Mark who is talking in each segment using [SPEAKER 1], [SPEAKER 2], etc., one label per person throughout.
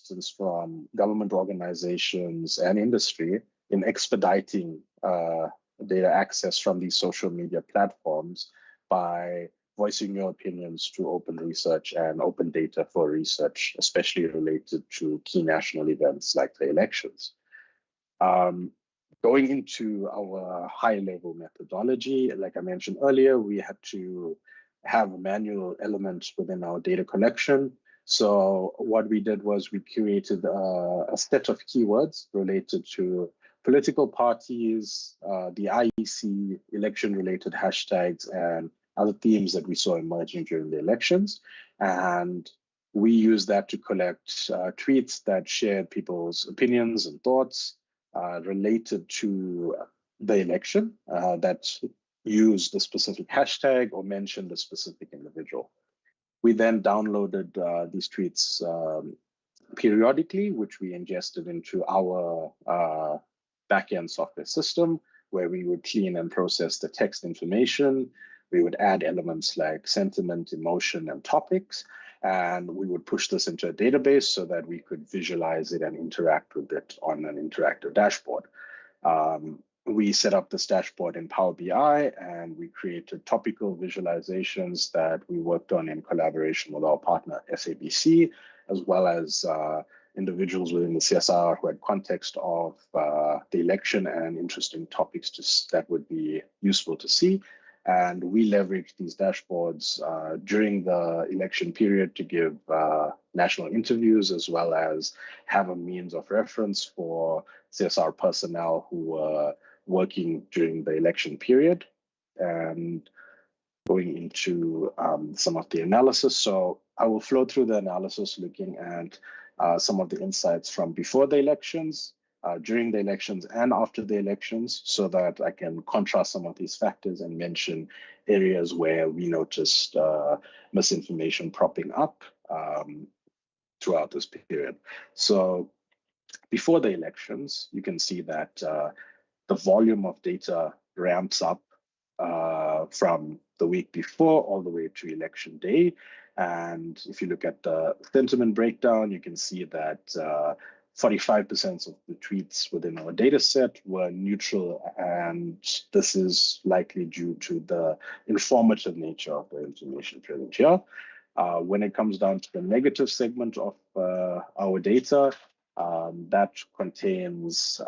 [SPEAKER 1] assistance from government organizations and industry in expediting data access from these social media platforms by voicing your opinions to open research and open data for research, especially related to key national events like the elections. Going into our high-level methodology, like I mentioned earlier, we had to have a manual element within our data collection. So what we did was we curated a set of keywords related to political parties, the IEC, election-related hashtags, and other themes that we saw emerging during the elections. And we used that to collect tweets that shared people's opinions and thoughts related to the election that used a specific hashtag or mentioned a specific individual. We then downloaded these tweets periodically, which we ingested into our backend software system, where we would clean and process the text information. We would add elements like sentiment, emotion, and topics, and we would push this into a database so that we could visualize it and interact with it on an interactive dashboard. We set up this dashboard in Power BI, and we created topical visualizations that we worked on in collaboration with our partner SABC, as well as individuals within the CSIR who had context of the election and interesting topics that would be useful to see. And we leveraged these dashboards during the election period to give national interviews, as well as have a means of reference for CSR personnel who were working during the election period. And going into some of the analysis. So I will flow through the analysis looking at some of the insights from before the elections, during the elections, and after the elections, so that I can contrast some of these factors and mention areas where we noticed misinformation propping up throughout this period. So before the elections, you can see that the volume of data ramps up from the week before all the way to election day. And if you look at the sentiment breakdown, you can see that 45% of the tweets within our data set were neutral, and this is likely due to the informative nature of the information present here. When it comes down to the negative segment of our data, that contains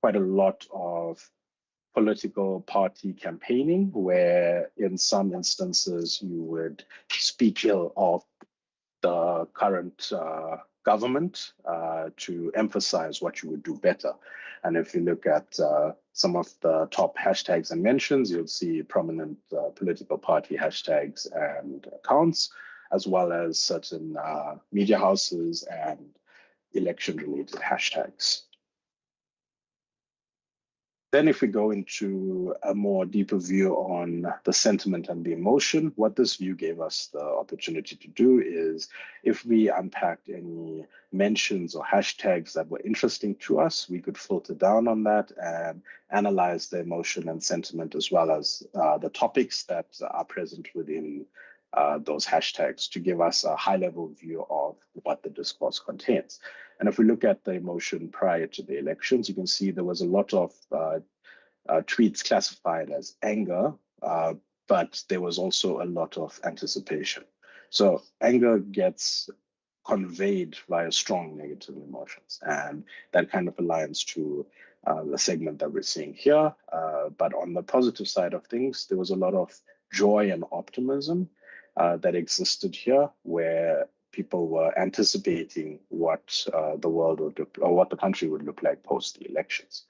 [SPEAKER 1] quite a lot of political party campaigning, where in some instances you would speak ill of the current government to emphasize what you would do better. And if you look at some of the top hashtags and mentions, you'll see prominent political party hashtags and accounts, as well as certain media houses and election-related hashtags. Then if we go into a more deeper view on the sentiment and the emotion, what this view gave us the opportunity to do is, if we unpacked any mentions or hashtags that were interesting to us, we could filter down on that and analyze the emotion and sentiment, as well as the topics that are present within those hashtags, to give us a high-level view of what the discourse contains. And if we look at the emotion prior to the elections, you can see there was a lot of tweets classified as anger, but there was also a lot of anticipation. So anger gets conveyed via strong negative emotions, and that kind of aligns to the segment that we're seeing here. But on the positive side of things, there was a lot of joy and optimism that existed here, where people were anticipating what the world would look, or what the country would look like post the elections.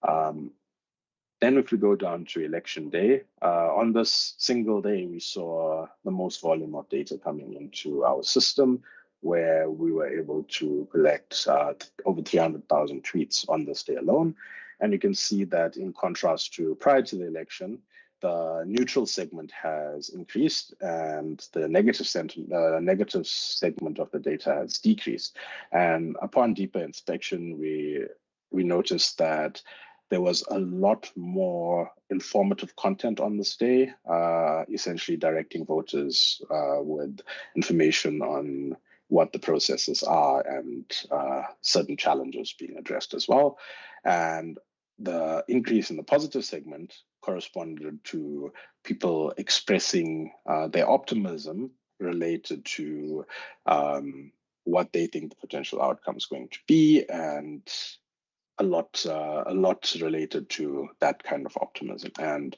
[SPEAKER 1] Then if we go down to election day, on this single day, we saw the most volume of data coming into our system, where we were able to collect over 300,000 tweets on this day alone. And you can see that in contrast to prior to the election, the neutral segment has increased and the negative segment of the data has decreased. And upon deeper inspection, we noticed that there was a lot more informative content on this day, essentially directing voters with information on what the processes are and certain challenges being addressed as well. And the increase in the positive segment corresponded to people expressing their optimism related to what they think the potential outcome is going to be, and a lot related to that kind of optimism. And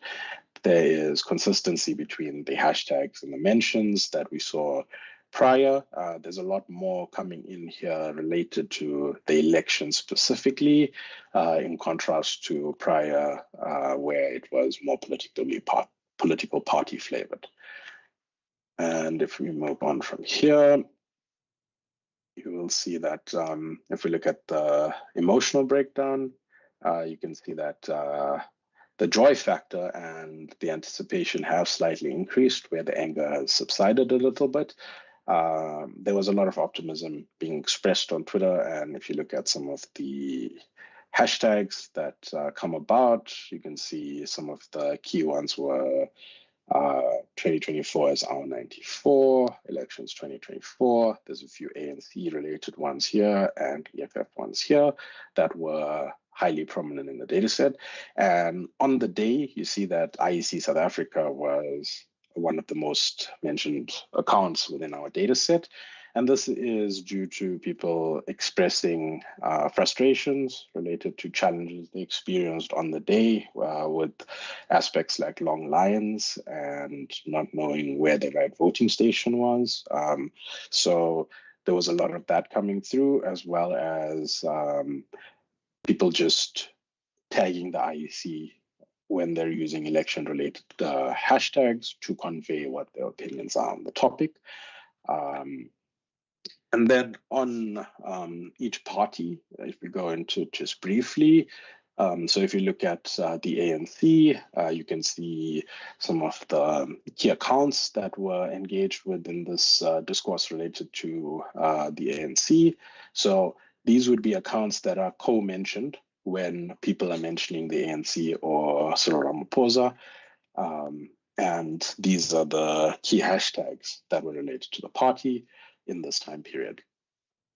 [SPEAKER 1] there is consistency between the hashtags and the mentions that we saw prior. There's a lot more coming in here related to the election specifically, in contrast to prior, where it was more political party flavored. And if we move on from here, you will see that if we look at the emotional breakdown, you can see that the joy factor and the anticipation have slightly increased, where the anger has subsided a little bit. There was a lot of optimism being expressed on Twitter, and if you look at some of the hashtags that come about, you can see some of the key ones were 2024 is our 94, elections 2024. There's a few ANC related ones here and EFF ones here that were highly prominent in the data set. And on the day, you see that IEC South Africa was one of the most mentioned accounts within our data set. And this is due to people expressing frustrations related to challenges they experienced on the day, with aspects like long lines and not knowing where the right voting station was. So there was a lot of that coming through, as well as people just tagging the IEC when they're using election-related hashtags to convey what their opinions are on the topic. And then on each party, if we go into just briefly, so if you look at the ANC, you can see some of the key accounts that were engaged within this discourse related to the ANC. So these would be accounts that are co-mentioned when people are mentioning the ANC or Cyril Ramaphosa. And these are the key hashtags that were related to the party in this time period.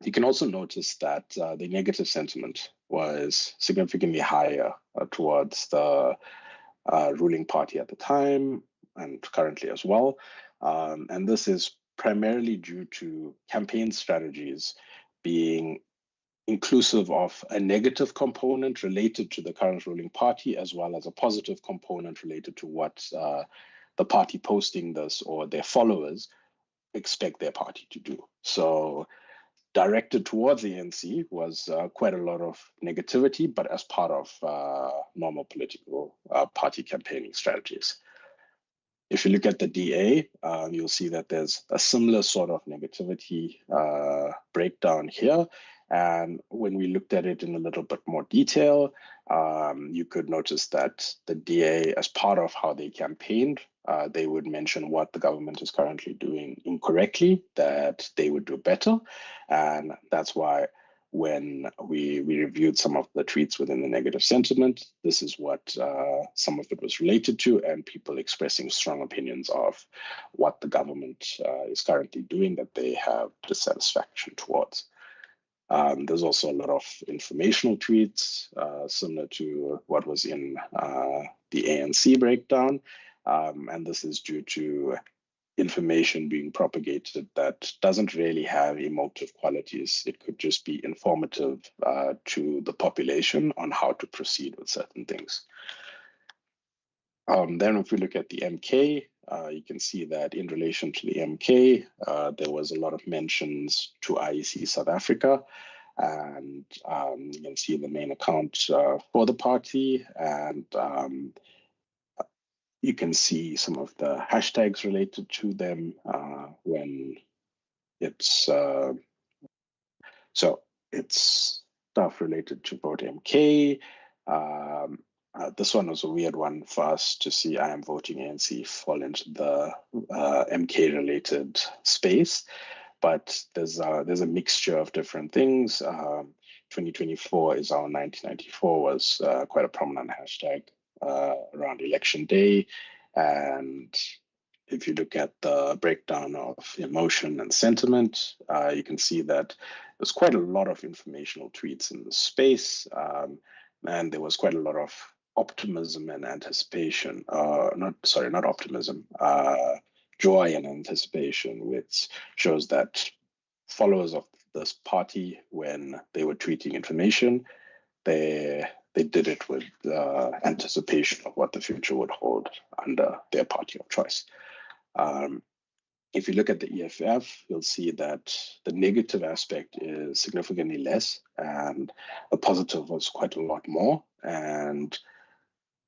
[SPEAKER 1] You can also notice that the negative sentiment was significantly higher towards the ruling party at the time and currently as well. And this is primarily due to campaign strategies being inclusive of a negative component related to the current ruling party, as well as a positive component related to what the party posting this or their followers expect their party to do. So directed towards the ANC was quite a lot of negativity, but as part of normal political party campaigning strategies. If you look at the DA, you'll see that there's a similar sort of negativity breakdown here. And when we looked at it in a little bit more detail, you could notice that the DA, as part of how they campaigned, they would mention what the government is currently doing incorrectly, that they would do better. And that's why when we reviewed some of the tweets within the negative sentiment, this is what some of it was related to, and people expressing strong opinions of what the government is currently doing that they have dissatisfaction towards. There's also a lot of informational tweets, similar to what was in the ANC breakdown. And this is due to information being propagated that doesn't really have emotive qualities. It could just be informative to the population on how to proceed with certain things. Then if we look at the MK, you can see that in relation to the MK, there was a lot of mentions to IEC South Africa. And you can see the main account for the party, and you can see some of the hashtags related to them when it's so it's stuff related to Vote MK. This one was a weird one for us to see I am voting ANC fall into the MK related space, but there's a mixture of different things. 2024 is our 1994 was quite a prominent hashtag around election day, and if you look at the breakdown of emotion and sentiment, you can see that there's quite a lot of informational tweets in the space, and there was quite a lot of optimism and anticipation. Not optimism, joy and anticipation, which shows that followers of this party, when they were tweeting information, they did it with anticipation of what the future would hold under their party of choice. If you look at the EFF, you'll see that the negative aspect is significantly less and the positive was quite a lot more. And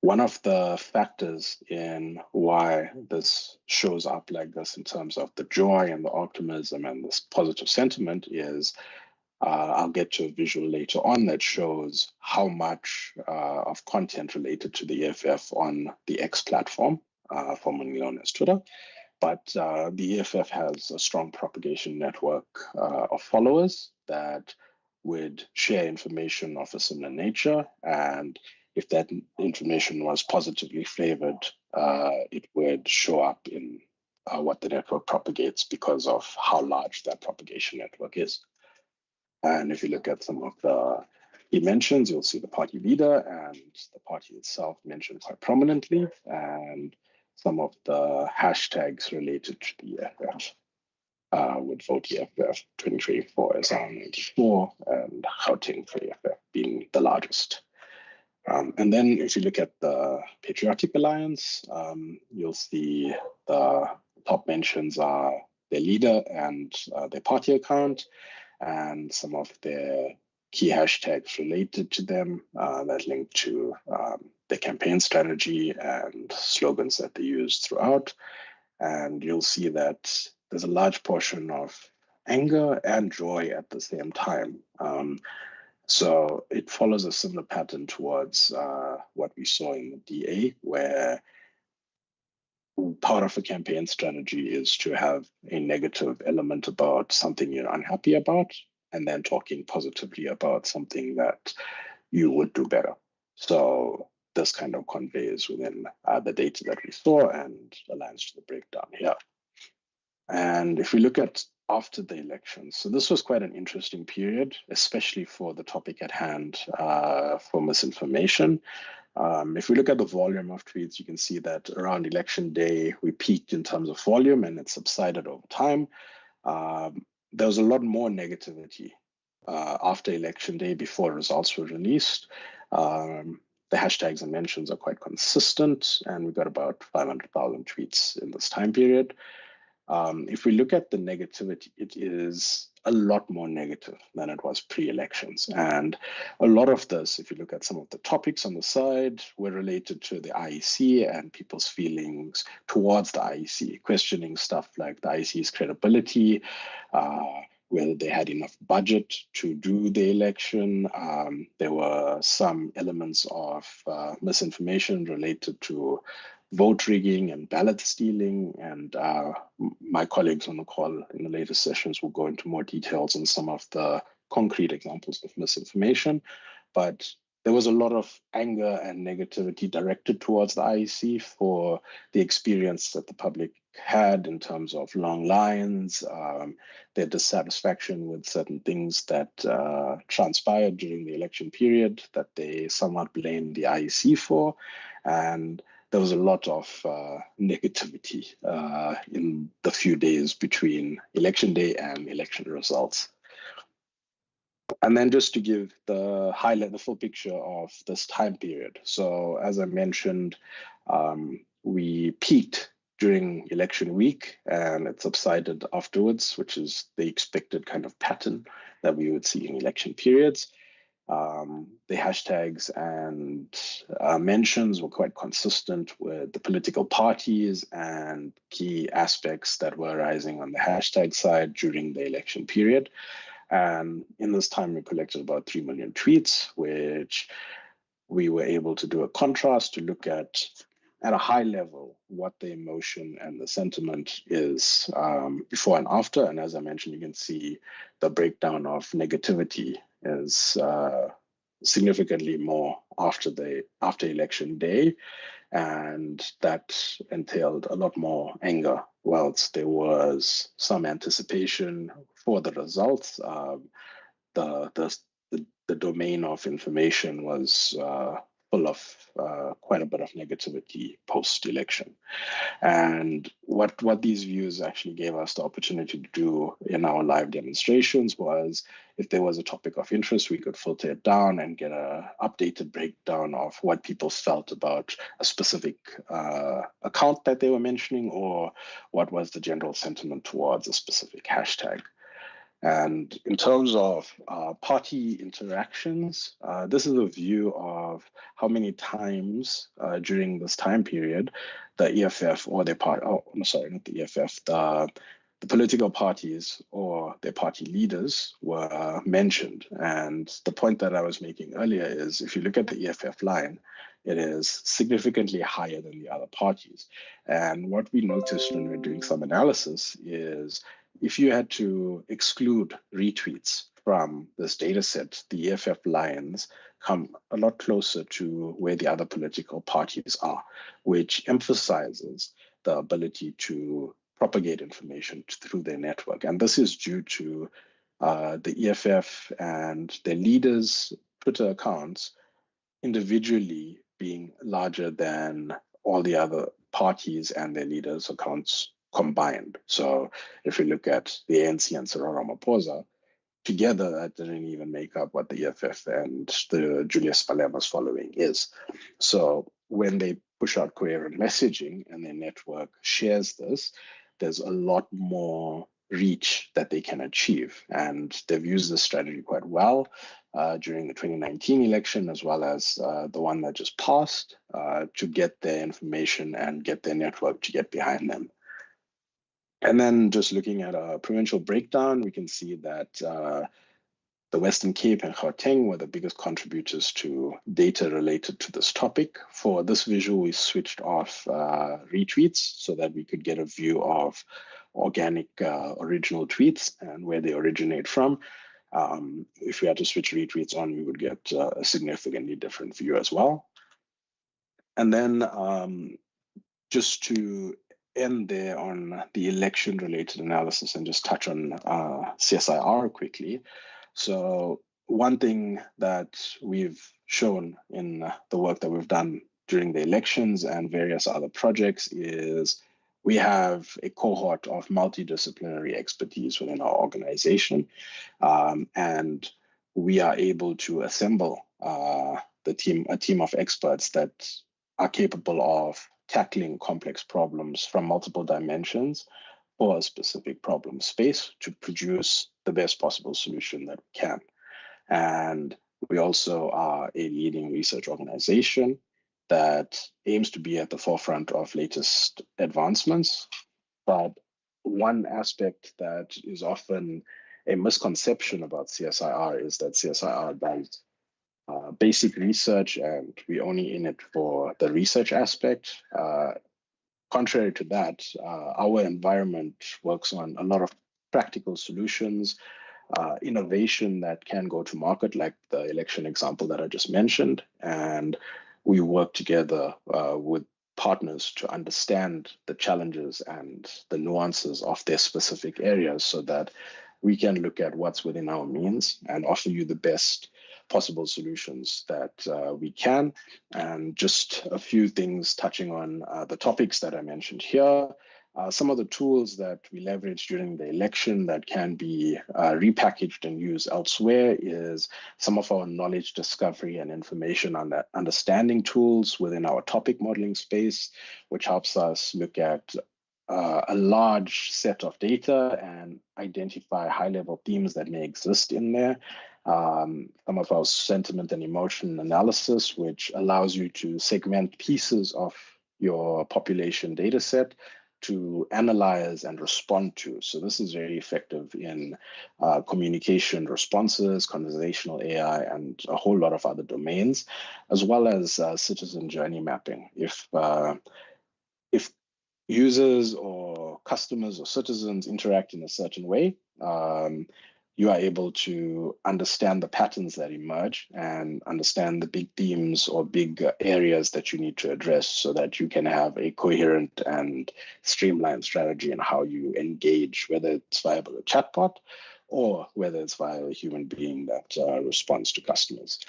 [SPEAKER 1] one of the factors in why this shows up like this in terms of the joy and the optimism and this positive sentiment is I'll get to a visual later on that shows how much of content related to the EFF on the X platform, formerly known as Twitter. But the EFF has a strong propagation network of followers that would share information of a similar nature. And if that information was positively flavored, it would show up in what the network propagates because of how large that propagation network is. And if you look at some of the key mentions, you'll see the party leader and the party itself mentioned quite prominently, and some of the hashtags related to the EFF would vote EFF 2024 as R94 and Gauteng for EFF being the largest. And then if you look at the Patriotic Alliance, you'll see the top mentions are their leader and their party account, and some of their key hashtags related to them that link to their campaign strategy and slogans that they use throughout. And you'll see that there's a large portion of anger and joy at the same time. So it follows a similar pattern towards what we saw in the DA, where part of a campaign strategy is to have a negative element about something you're unhappy about, and then talking positively about something that you would do better. So this kind of conveys within the data that we saw and aligns to the breakdown here. And if we look at after the election, so this was quite an interesting period, especially for the topic at hand, for misinformation. If we look at the volume of tweets, you can see that around election day, we peaked in terms of volume and it subsided over time. There was a lot more negativity after election day before results were released. The hashtags and mentions are quite consistent, and we got about 500,000 tweets in this time period. If we look at the negativity, it is a lot more negative than it was pre-elections. And a lot of this, if you look at some of the topics on the side, were related to the IEC and people's feelings towards the IEC, questioning stuff like the IEC's credibility, whether they had enough budget to do the election. There were some elements of misinformation related to vote rigging and ballot stealing, and my colleagues on the call in the later sessions will go into more details on some of the concrete examples of misinformation. But there was a lot of anger and negativity directed towards the IEC for the experience that the public had in terms of long lines, their dissatisfaction with certain things that transpired during the election period that they somewhat blamed the IEC for. And there was a lot of negativity in the few days between election day and election results. And then just to give the full picture of this time period. So as I mentioned, we peaked during election week and it subsided afterwards, which is the expected kind of pattern that we would see in election periods. The hashtags and mentions were quite consistent with the political parties and key aspects that were arising on the hashtag side during the election period. And in this time, we collected about 3 million tweets, which we were able to do a contrast to look at a high level what the emotion and the sentiment is before and after. And as I mentioned, you can see the breakdown of negativity is significantly more after election day. And that entailed a lot more anger, whilst there was some anticipation for the results. The domain of information was full of quite a bit of negativity post-election. And what these views actually gave us the opportunity to do in our live demonstrations was, if there was a topic of interest, we could filter it down and get an updated breakdown of what people felt about a specific account that they were mentioning, or what was the general sentiment towards a specific hashtag. And in terms of party interactions, this is a view of how many times during this time period the EFF or their party, not the EFF, the political parties or their party leaders were mentioned. And the point that I was making earlier is, if you look at the EFF line, it is significantly higher than the other parties. And what we noticed when we were doing some analysis is, if you had to exclude retweets from this data set, the EFF lines come a lot closer to where the other political parties are, which emphasizes the ability to propagate information through their network. And this is due to the EFF and their leaders' Twitter accounts individually being larger than all the other parties and their leaders' accounts combined. So if you look at the ANC and Cyril Ramaphosa, together that didn't even make up what the EFF and the Julius Malema's following is. So when they push out coherent messaging and their network shares this, there's a lot more reach that they can achieve. And they've used this strategy quite well during the 2019 election, as well as the one that just passed, to get their information and get their network to get behind them. And then just looking at a provincial breakdown, we can see that the Western Cape and Gauteng were the biggest contributors to data related to this topic. For this visual, we switched off retweets so that we could get a view of organic original tweets and where they originate from. If we had to switch retweets on, we would get a significantly different view as well. And then just to end there on the election-related analysis and just touch on CSIR quickly. So one thing that we've shown in the work that we've done during the elections and various other projects is we have a cohort of multidisciplinary expertise within our organization, and we are able to assemble a team of experts that are capable of tackling complex problems from multiple dimensions for a specific problem space to produce the best possible solution that we can. And we also are a leading research organization that aims to be at the forefront of latest advancements. But one aspect that is often a misconception about CSIR is that CSIR does basic research and we're only in it for the research aspect. Contrary to that, our environment works on a lot of practical solutions, innovation that can go to market, like the election example that I just mentioned. And we work together with partners to understand the challenges and the nuances of their specific areas so that we can look at what's within our means and offer you the best possible solutions that we can. And just a few things touching on the topics that I mentioned here. Some of the tools that we leverage during the election that can be repackaged and used elsewhere is some of our knowledge discovery and information understanding tools within our topic modeling space, which helps us look at a large set of data and identify high-level themes that may exist in there. Some of our sentiment and emotion analysis, which allows you to segment pieces of your population data set to analyze and respond to. So this is very effective in communication responses, conversational AI, and a whole lot of other domains, as well as citizen journey mapping. If users or customers or citizens interact in a certain way, you are able to understand the patterns that emerge and understand the big themes or big areas that you need to address so that you can have a coherent and streamlined strategy in how you engage, whether it's via a chatbot or whether it's via a human being that responds to customers.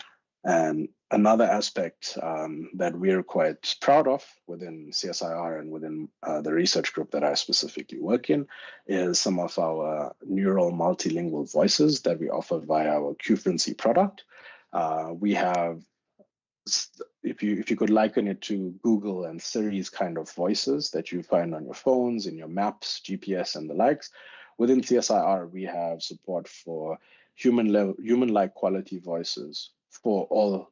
[SPEAKER 1] And another aspect that we're quite proud of within CSIR and within the research group that I specifically work in is some of our neural multilingual voices that we offer via our Qfluency product. We have, if you could liken it to Google and Siri's kind of voices that you find on your phones, in your maps, GPS, and the likes, within CSIR, we have support for human-like quality voices for all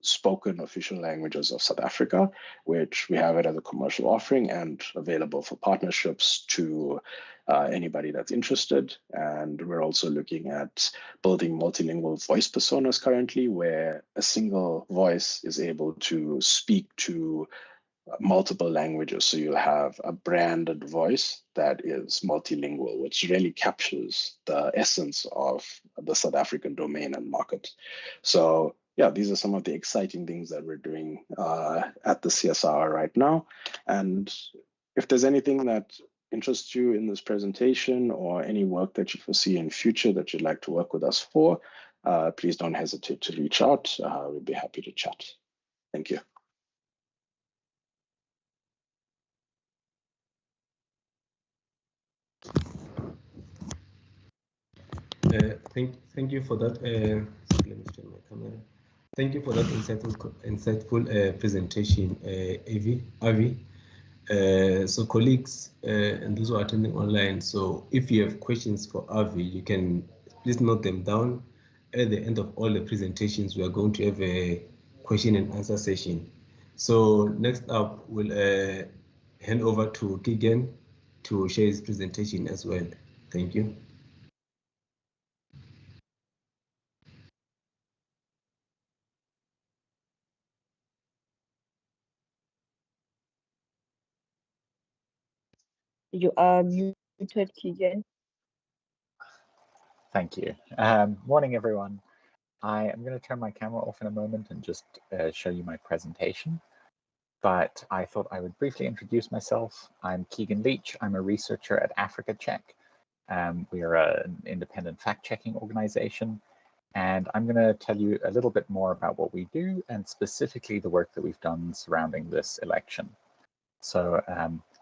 [SPEAKER 1] spoken official languages of South Africa, which we have it as a commercial offering and available for partnerships to anybody that's interested. And we're also looking at building multilingual voice personas currently, where a single voice is able to speak to multiple languages. So you'll have a branded voice that is multilingual, which really captures the essence of the South African domain and market. So yeah, these are some of the exciting things that we're doing at the CSIR right now. And if there's anything that interests you in this presentation or any work that you foresee in future that you'd like to work with us for, please don't hesitate to reach out. We'd be happy to chat. Thank you.
[SPEAKER 2] Thank you for that. Let me turn my camera. Thank you for that insightful presentation, Avi. So colleagues and those who are attending online, so if you have questions for Avi, you can please note them down. At the end of all the presentations, we are going to have a question and answer session. So next up, we'll hand over to Keegan to share his presentation as well. Thank you.
[SPEAKER 3] You are muted, Keegan.
[SPEAKER 4] Thank you. Morning, everyone. I am going to turn my camera off in a moment and just show you my presentation. But I thought I would briefly introduce myself. I'm Keegan Leech. I'm a researcher at Africa Check. We are an independent fact-checking organization. And I'm going to tell you a little bit more about what we do and specifically the work that we've done surrounding this election. So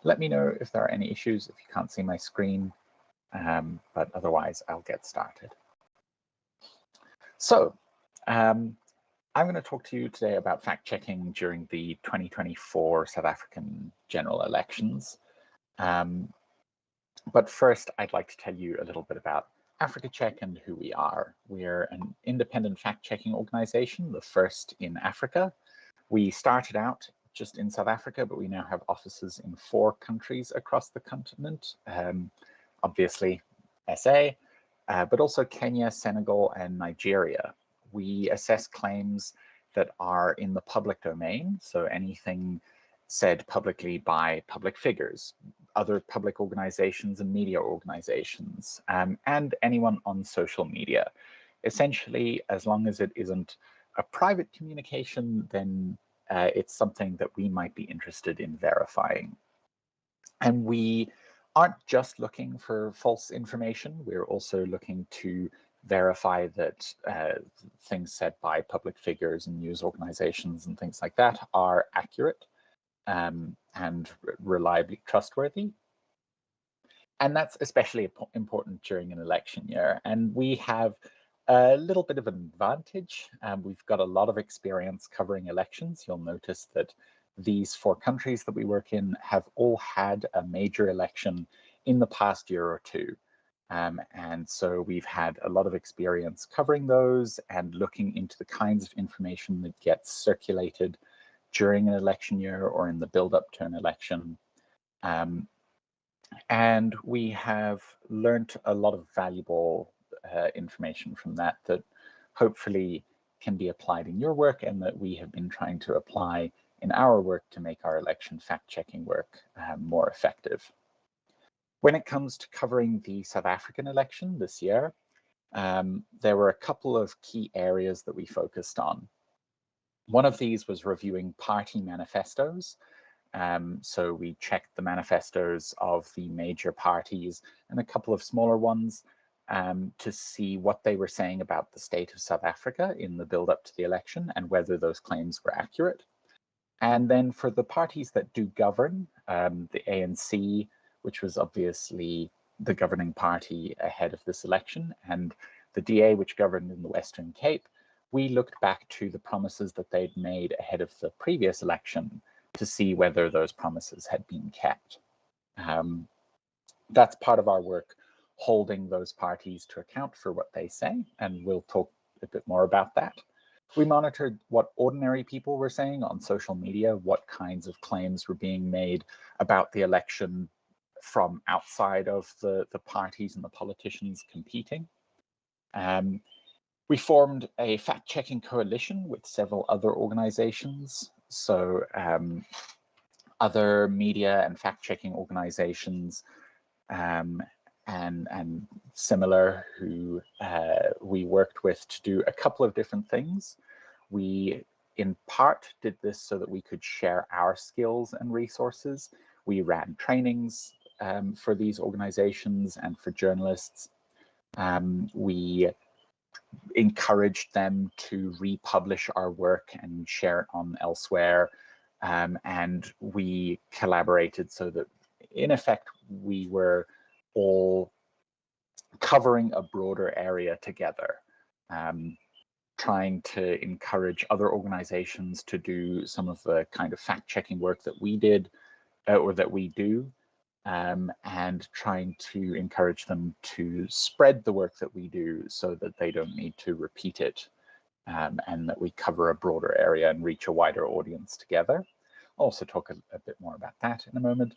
[SPEAKER 4] let me know if there are any issues, if you can't see my screen, but otherwise I'll get started. So I'm going to talk to you today about fact-checking during the 2024 South African general elections. But first, I'd like to tell you a little bit about Africa Check and who we are. We're an independent fact-checking organization, the first in Africa. We started out just in South Africa, but we now have offices in 4 countries across the continent. Obviously, SA, but also Kenya, Senegal, and Nigeria. We assess claims that are in the public domain, so anything said publicly by public figures, other public organizations and media organizations, and anyone on social media. Essentially, as long as it isn't a private communication, then it's something that we might be interested in verifying. And we aren't just looking for false information, we're also looking to verify that things said by public figures and news organizations and things like that are accurate and reliably trustworthy. And that's especially important during an election year. And we have a little bit of an advantage. We've got a lot of experience covering elections. You'll notice that these 4 countries that we work in have all had a major election in the past year or 2. And so we've had a lot of experience covering those and looking into the kinds of information that gets circulated during an election year or in the build-up to an election. And we have learned a lot of valuable information from that hopefully can be applied in your work and that we have been trying to apply in our work to make our election fact-checking work more effective. When it comes to covering the South African election this year, there were a couple of key areas that we focused on. One of these was reviewing party manifestos. So we checked the manifestos of the major parties and a couple of smaller ones to see what they were saying about the state of South Africa in the build up to the election and whether those claims were accurate. And then for the parties that do govern, the ANC, which was obviously the governing party ahead of this election, and the DA, which governed in the Western Cape, we looked back to the promises that they'd made ahead of the previous election to see whether those promises had been kept. That's part of our work, holding those parties to account for what they say, and we'll talk a bit more about that. We monitored what ordinary people were saying on social media, what kinds of claims were being made about the election from outside of the parties and the politicians competing. We formed a fact-checking coalition with several other organizations. So other media and fact-checking organizations and similar who we worked with to do a couple of different things. We, in part, did this so that we could share our skills and resources. We ran trainings for these organizations and for journalists. We encouraged them to republish our work and share it on elsewhere. And we collaborated so that, in effect, we were all covering a broader area together, trying to encourage other organizations to do some of the kind of fact-checking work that we did or that we do, and trying to encourage them to spread the work that we do so that they don't need to repeat it, and that we cover a broader area and reach a wider audience together. I'll also talk a bit more about that in a moment.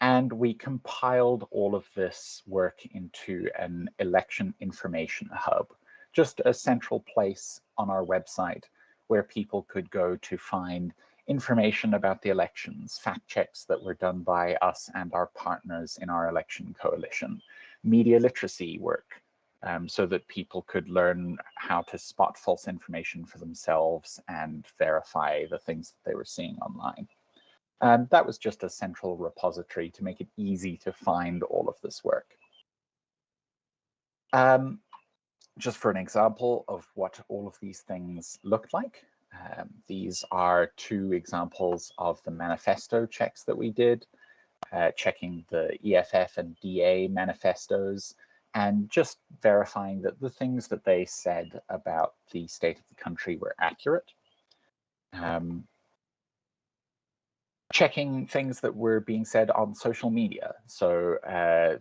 [SPEAKER 4] And we compiled all of this work into an election information hub, just a central place on our website where people could go to find information about the elections, fact checks that were done by us and our partners in our election coalition, media literacy work, so that people could learn how to spot false information for themselves and verify the things that they were seeing online. That was just a central repository to make it easy to find all of this work. Just for an example of what all of these things looked like, these are two examples of the manifesto checks that we did, checking the EFF and DA manifestos and just verifying that the things that they said about the state of the country were accurate. Checking things that were being said on social media. So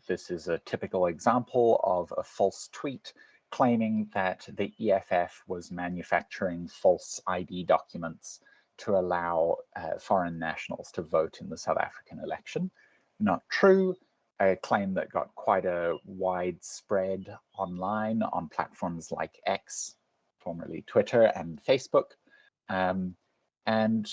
[SPEAKER 4] this is a typical example of a false tweet claiming that the EFF was manufacturing false ID documents to allow foreign nationals to vote in the South African election. Not true. A claim that got quite a widespread online on platforms like X, formerly Twitter, and Facebook. And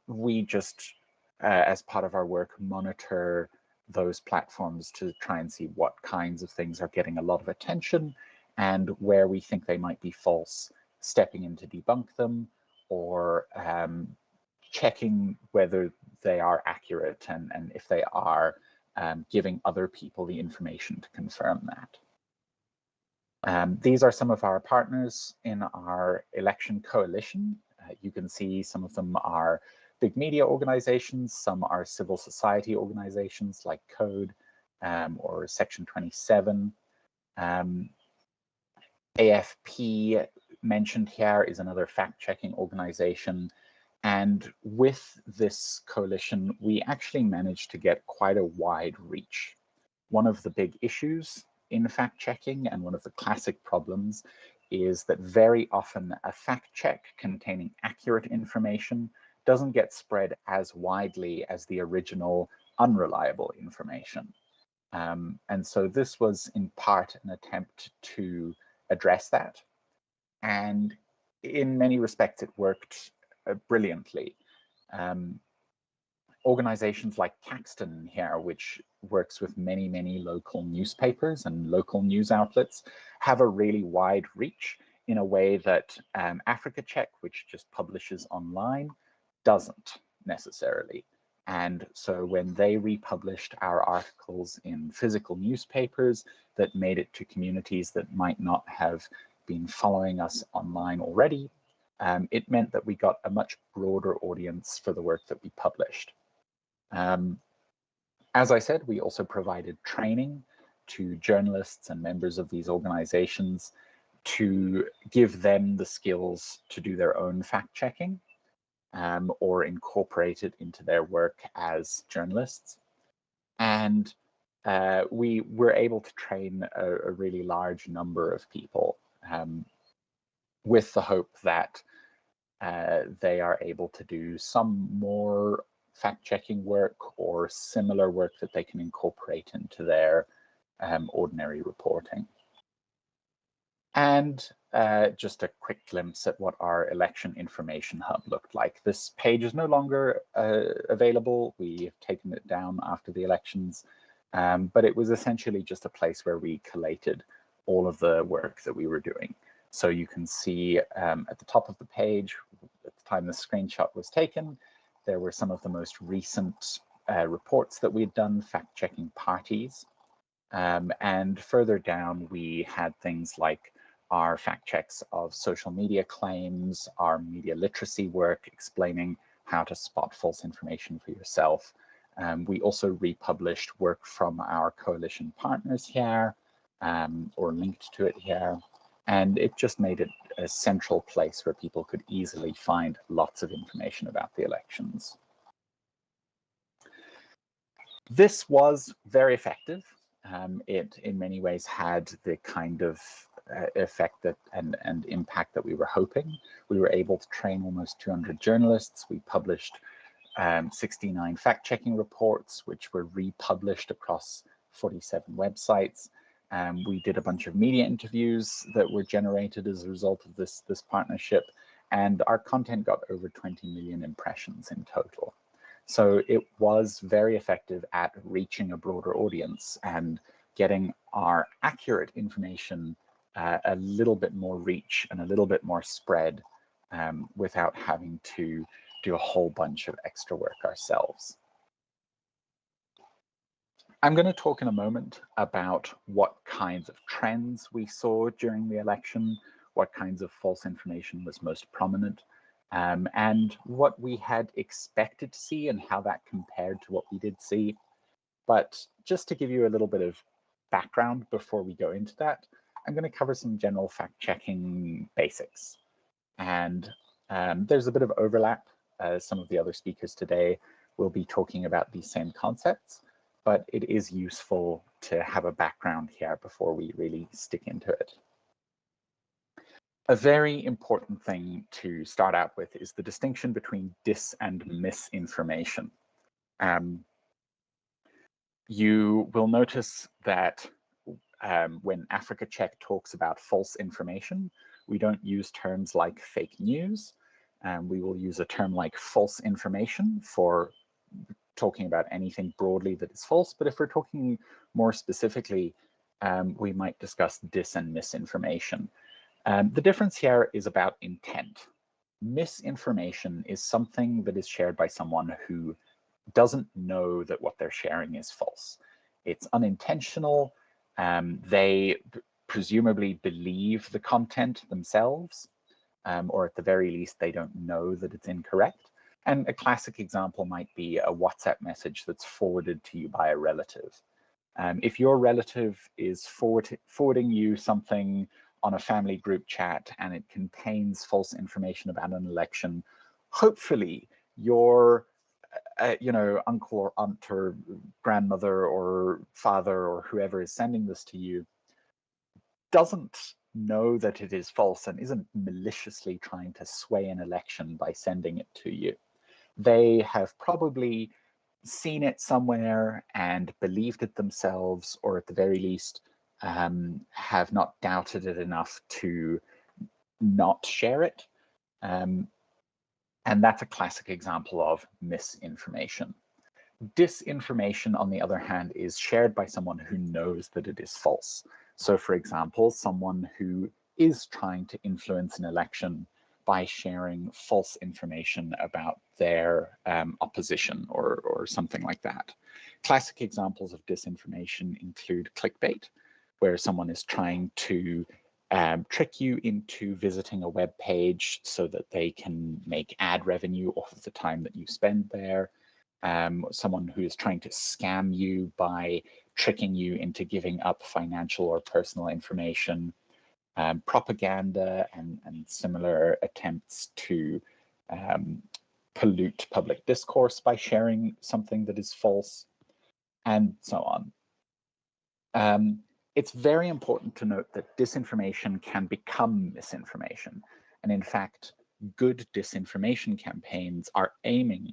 [SPEAKER 4] we just, as part of our work, monitor those platforms to try and see what kinds of things are getting a lot of attention and where we think they might be false, stepping in to debunk them, or checking whether they are accurate, and if they are, giving other people the information to confirm that. These are some of our partners in our election coalition. You can see some of them are big media organizations, some are civil society organizations like Code or Section 27. AFP mentioned here is another fact-checking organization. And with this coalition, we actually managed to get quite a wide reach. One of the big issues in fact-checking and one of the classic problems is that very often a fact check containing accurate information doesn't get spread as widely as the original unreliable information. And so this was in part an attempt to address that. And in many respects, it worked brilliantly. Organizations like Caxton here, which works with many, many local newspapers and local news outlets, have a really wide reach in a way that Africa Check, which just publishes online, doesn't necessarily. And so when they republished our articles in physical newspapers that made it to communities that might not have been following us online already, it meant that we got a much broader audience for the work that we published. As I said, we also provided training to journalists and members of these organizations to give them the skills to do their own fact-checking or incorporate it into their work as journalists. And we were able to train a really large number of people with the hope that they are able to do some more fact-checking work or similar work that they can incorporate into their ordinary reporting. And just a quick glimpse at what our election information hub looked like. This page is no longer available. We've taken it down after the elections, but it was essentially just a place where we collated all of the work that we were doing. So you can see at the top of the page, at the time the screenshot was taken, there were some of the most recent reports that we'd done, fact-checking parties. And further down, we had things like our fact checks of social media claims, our media literacy work, explaining how to spot false information for yourself. We also republished work from our coalition partners here, or linked to it here. And it just made it a central place where people could easily find lots of information about the elections. This was very effective. It, in many ways, had the kind of effect that and impact that we were hoping. We were able to train almost 200 journalists. We published 69 fact-checking reports, which were republished across 47 websites. We did a bunch of media interviews that were generated as a result of this partnership, and our content got over 20 million impressions in total. So it was very effective at reaching a broader audience and getting our accurate information a little bit more reach and a little bit more spread without having to do a whole bunch of extra work ourselves. I'm going to talk in a moment about what kinds of trends we saw during the election, what kinds of false information was most prominent, and what we had expected to see and how that compared to what we did see. But just to give you a little bit of background before we go into that, I'm going to cover some general fact-checking basics. And there's a bit of overlap. Some of the other speakers today will be talking about these same concepts, but it is useful to have a background here before we really stick into it. A very important thing to start out with is the distinction between dis and misinformation. You will notice that when Africa Check talks about false information, we don't use terms like fake news. We will use a term like false information for talking about anything broadly that is false. But if we're talking more specifically, we might discuss dis and misinformation. The difference here is about intent. Misinformation is something that is shared by someone who doesn't know that what they're sharing is false. It's unintentional. They presumably believe the content themselves, or at the very least, they don't know that it's incorrect. And a classic example might be a WhatsApp message that's forwarded to you by a relative. If your relative is forwarding you something on a family group chat and it contains false information about an election, hopefully your uncle or aunt or grandmother or father or whoever is sending this to you doesn't know that it is false and isn't maliciously trying to sway an election by sending it to you. They have probably seen it somewhere and believed it themselves, or at the very least have not doubted it enough to not share it. And that's a classic example of misinformation. Disinformation, on the other hand, is shared by someone who knows that it is false. So, for example, someone who is trying to influence an election by sharing false information about their opposition or something like that. Classic examples of disinformation include clickbait, where someone is trying to trick you into visiting a web page so that they can make ad revenue off of the time that you spend there. Someone who is trying to scam you by tricking you into giving up financial or personal information. Propaganda and similar attempts to pollute public discourse by sharing something that is false, and so on. It's very important to note that disinformation can become misinformation. And in fact, good disinformation campaigns are aiming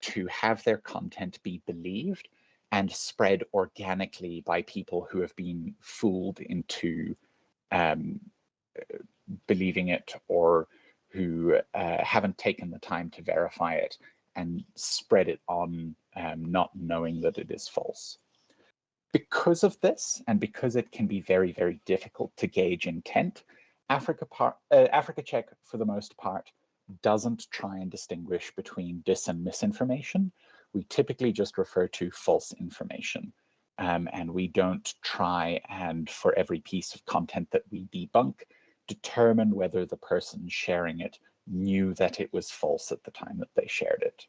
[SPEAKER 4] to have their content be believed and spread organically by people who have been fooled into believing it, or who haven't taken the time to verify it and spread it on, not knowing that it is false. Because of this, and because it can be very, very difficult to gauge intent, Africa Check, for the most part, doesn't try and distinguish between dis and misinformation. We typically just refer to false information. And we don't try and, for every piece of content that we debunk, determine whether the person sharing it knew that it was false at the time that they shared it.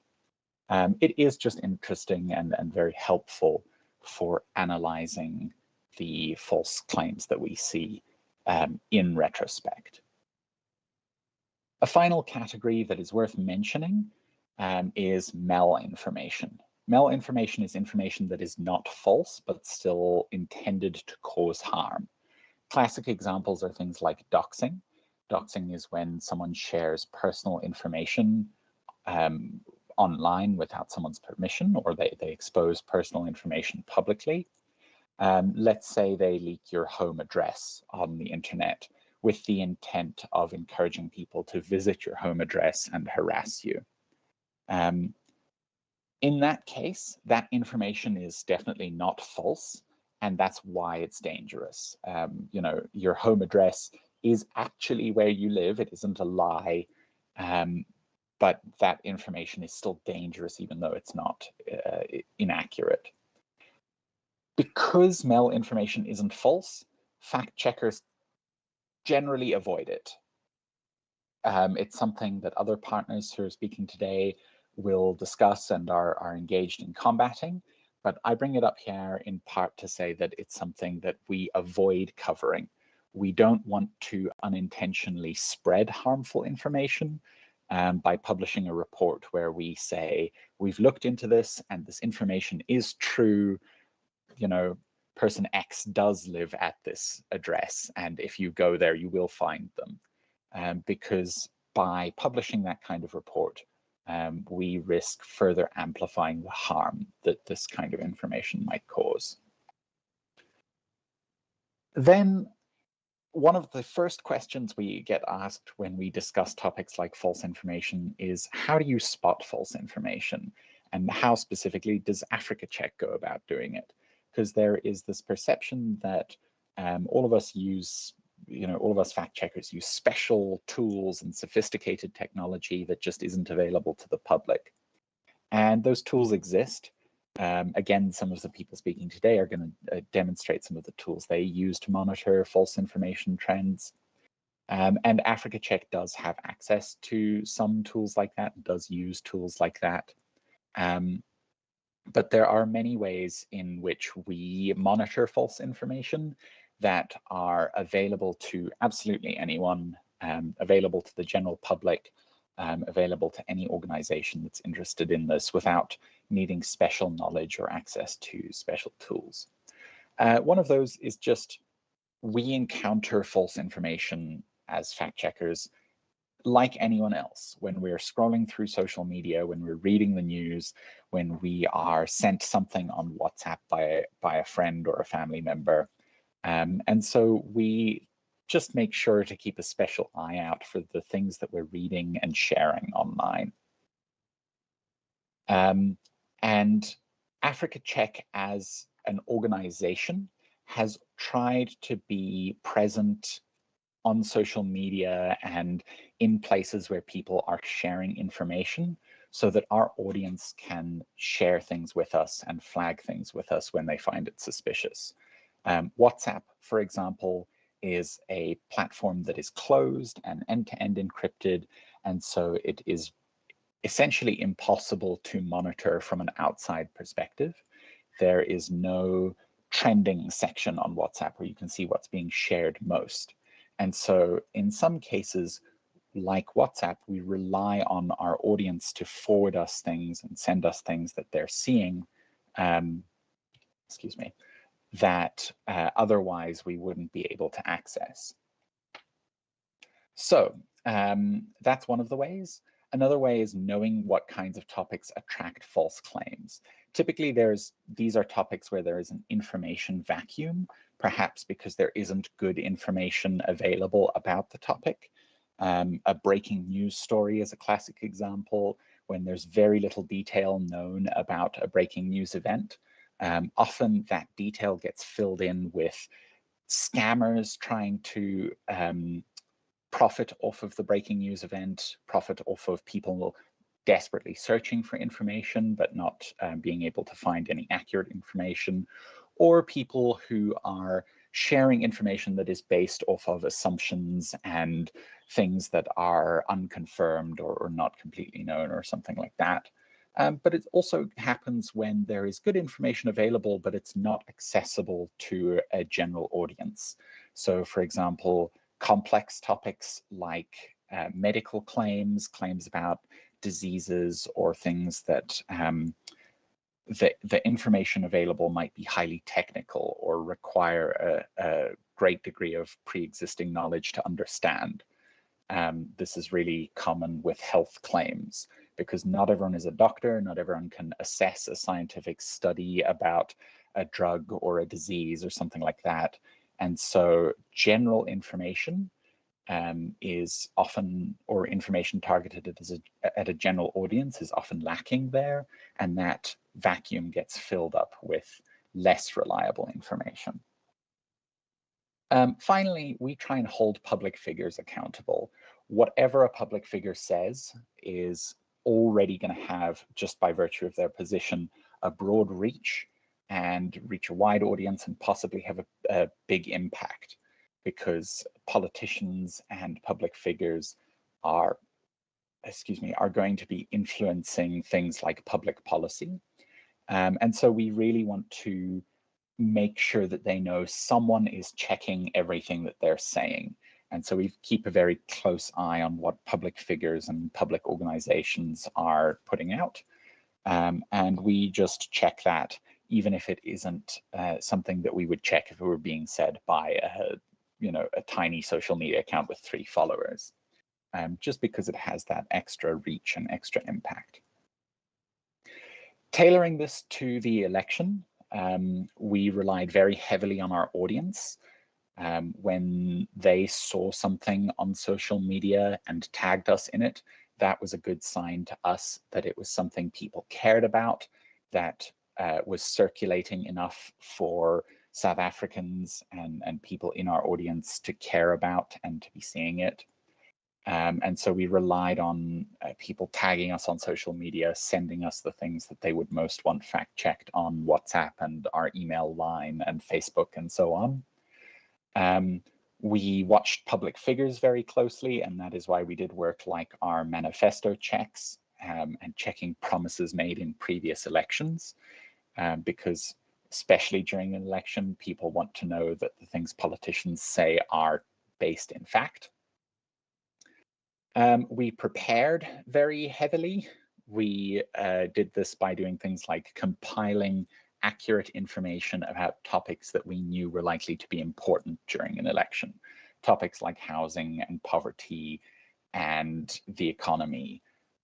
[SPEAKER 4] It is just interesting and very helpful for analyzing the false claims that we see in retrospect. A final category that is worth mentioning is malinformation. Malinformation is information that is not false, but still intended to cause harm. Classic examples are things like doxing. Doxing is when someone shares personal information online without someone's permission, or they expose personal information publicly. Let's say they leak your home address on the internet with the intent of encouraging people to visit your home address and harass you. In that case, that information is definitely not false, and that's why it's dangerous. You know, your home address is actually where you live. It isn't a lie, but that information is still dangerous, even though it's not inaccurate. Because malinformation isn't false, fact checkers generally avoid it. It's something that other partners who are speaking today will discuss and are engaged in combating, but I bring it up here in part to say that it's something that we avoid covering. We don't want to unintentionally spread harmful information by publishing a report where we say, we've looked into this and this information is true, you know, person X does live at this address, and if you go there, you will find them. Because by publishing that kind of report, we risk further amplifying the harm that this kind of information might cause. Then, one of the first questions we get asked when we discuss topics like false information is, how do you spot false information? And how specifically does Africa Check go about doing it? Because there is this perception that all of us use, you know, all of us fact checkers use special tools and sophisticated technology that just isn't available to the public. And those tools exist. Again, some of the people speaking today are going to demonstrate some of the tools they use to monitor false information trends. And Africa Check does have access to some tools like that, does use tools like that. But there are many ways in which we monitor false information that are available to absolutely anyone, available to the general public, available to any organization that's interested in this without needing special knowledge or access to special tools. One of those is just, we encounter false information as fact checkers like anyone else. When we're scrolling through social media, when we're reading the news, when we are sent something on WhatsApp by a friend or a family member. And so we just make sure to keep a special eye out for the things that we're reading and sharing online. And Africa Check as an organization has tried to be present on social media and in places where people are sharing information so that our audience can share things with us and flag things with us when they find it suspicious. WhatsApp, for example, is a platform that is closed and end-to-end encrypted, and so it is essentially impossible to monitor from an outside perspective. There is no trending section on WhatsApp where you can see what's being shared most. And so in some cases, like WhatsApp, we rely on our audience to forward us things and send us things that they're seeing, that otherwise we wouldn't be able to access. So that's one of the ways. Another way is knowing what kinds of topics attract false claims. Typically, these are topics where there is an information vacuum, perhaps because there isn't good information available about the topic. A breaking news story is a classic example when there's very little detail known about a breaking news event. Often that detail gets filled in with scammers trying to profit off of the breaking news event, profit off of people desperately searching for information but not being able to find any accurate information, or people who are sharing information that is based off of assumptions and things that are unconfirmed or not completely known or something like that. But it also happens when there is good information available, but it's not accessible to a general audience. So, for example, complex topics like medical claims, claims about diseases, or things that the information available might be highly technical or require a great degree of pre-existing knowledge to understand. This is really common with health claims because not everyone is a doctor, not everyone can assess a scientific study about a drug or a disease or something like that. And so general information is often, or information targeted at a general audience is often lacking there, and that vacuum gets filled up with less reliable information. Finally, we try and hold public figures accountable. Whatever a public figure says is already going to have, just by virtue of their position, a broad reach and reach a wide audience and possibly have a big impact, because politicians and public figures are going to be influencing things like public policy. And so we really want to make sure that they know someone is checking everything that they're saying. And so we keep a very close eye on what public figures and public organizations are putting out. And we just check that, even if it isn't something that we would check if it were being said by a tiny social media account with 3 followers, just because it has that extra reach and extra impact. Tailoring this to the election, we relied very heavily on our audience. When they saw something on social media and tagged us in it, that was a good sign to us that it was something people cared about, that was circulating enough for South Africans and people in our audience to care about and to be seeing it. And so we relied on people tagging us on social media, sending us the things that they would most want fact-checked on WhatsApp and our email line and Facebook and so on. We watched public figures very closely, and that is why we did work like our manifesto checks and checking promises made in previous elections, because especially during an election, people want to know that the things politicians say are based in fact. We prepared very heavily. We did this by doing things like compiling accurate information about topics that we knew were likely to be important during an election. Topics like housing and poverty and the economy,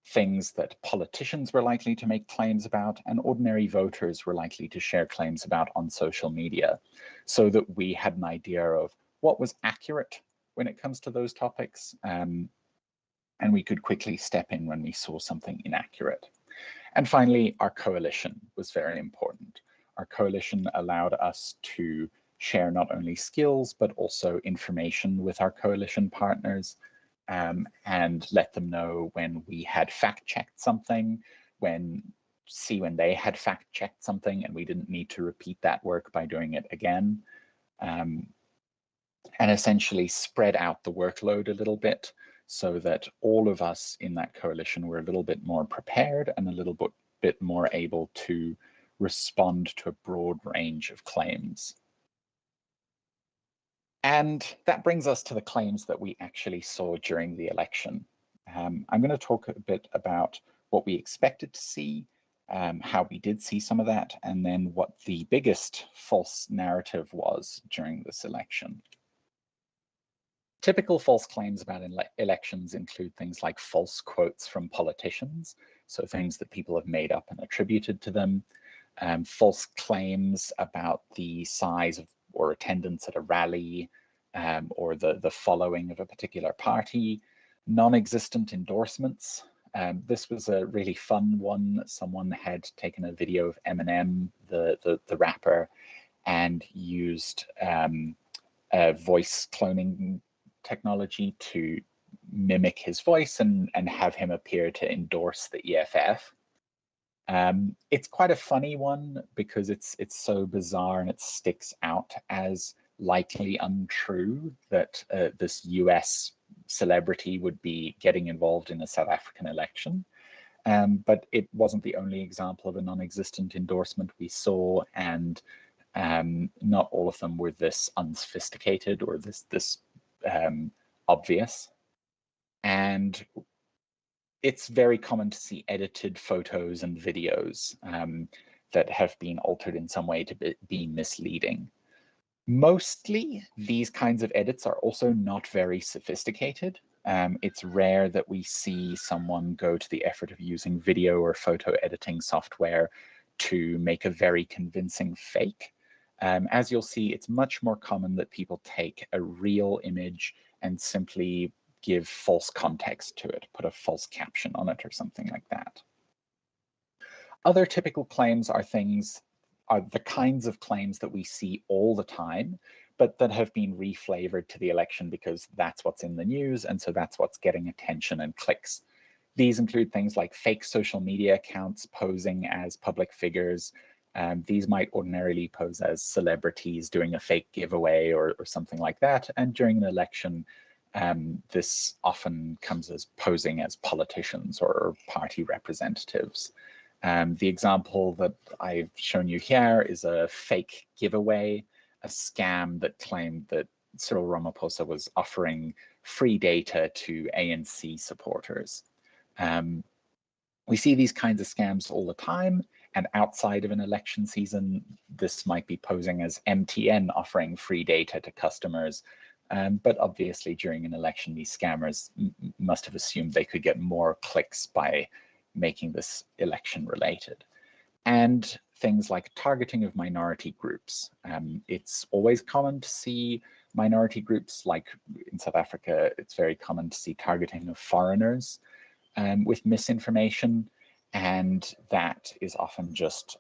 [SPEAKER 4] things that politicians were likely to make claims about and ordinary voters were likely to share claims about on social media, so that we had an idea of what was accurate when it comes to those topics, and we could quickly step in when we saw something inaccurate. And finally, our coalition was very important. Our coalition allowed us to share not only skills, but also information with our coalition partners, and let them know when we had fact-checked something, when they had fact-checked something and we didn't need to repeat that work by doing it again, and essentially spread out the workload a little bit so that all of us in that coalition were a little bit more prepared and a little bit more able to respond to a broad range of claims. And that brings us to the claims that we actually saw during the election. I'm going to talk a bit about what we expected to see, how we did see some of that, and then what the biggest false narrative was during this election. Typical false claims about elections include things like false quotes from politicians, so things that people have made up and attributed to them, false claims about the size of or attendance at a rally, or the following of a particular party, non-existent endorsements. This was a really fun one. Someone had taken a video of Eminem, the rapper, and used voice cloning technology to mimic his voice and have him appear to endorse the EFF. It's quite a funny one because it's so bizarre and it sticks out as likely untrue that this US celebrity would be getting involved in a South African election. But it wasn't the only example of a non-existent endorsement we saw, and not all of them were this unsophisticated or this obvious. And it's very common to see edited photos and videos that have been altered in some way to be misleading. Mostly, these kinds of edits are also not very sophisticated. It's rare that we see someone go to the effort of using video or photo editing software to make a very convincing fake. As you'll see, it's much more common that people take a real image and simply give false context to it, put a false caption on it or something like that. Other typical claims are the kinds of claims that we see all the time, but that have been reflavored to the election because that's what's in the news, and so that's what's getting attention and clicks. These include things like fake social media accounts posing as public figures. These might ordinarily pose as celebrities doing a fake giveaway or something like that, and during an election, this often comes as posing as politicians or party representatives. The example that I've shown you here is a fake giveaway, a scam that claimed that Cyril Ramaphosa was offering free data to ANC supporters. We see these kinds of scams all the time, and outside of an election season, this might be posing as MTN offering free data to customers. But obviously during an election, these scammers must have assumed they could get more clicks by making this election related. And things like targeting of minority groups. It's always common to see minority groups, like in South Africa, it's very common to see targeting of foreigners with misinformation, and that is often just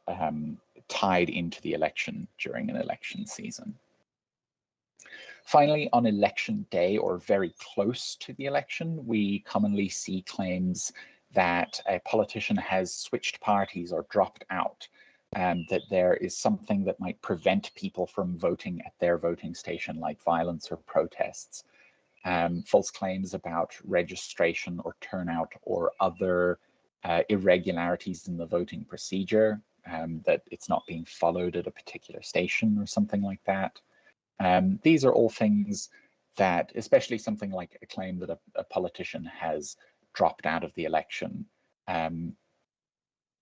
[SPEAKER 4] tied into the election during an election season. Finally, on election day or very close to the election, we commonly see claims that a politician has switched parties or dropped out, that there is something that might prevent people from voting at their voting station, like violence or protests. False claims about registration or turnout or other irregularities in the voting procedure, that it's not being followed at a particular station or something like that. These are all things that, especially something like a claim that a politician has dropped out of the election,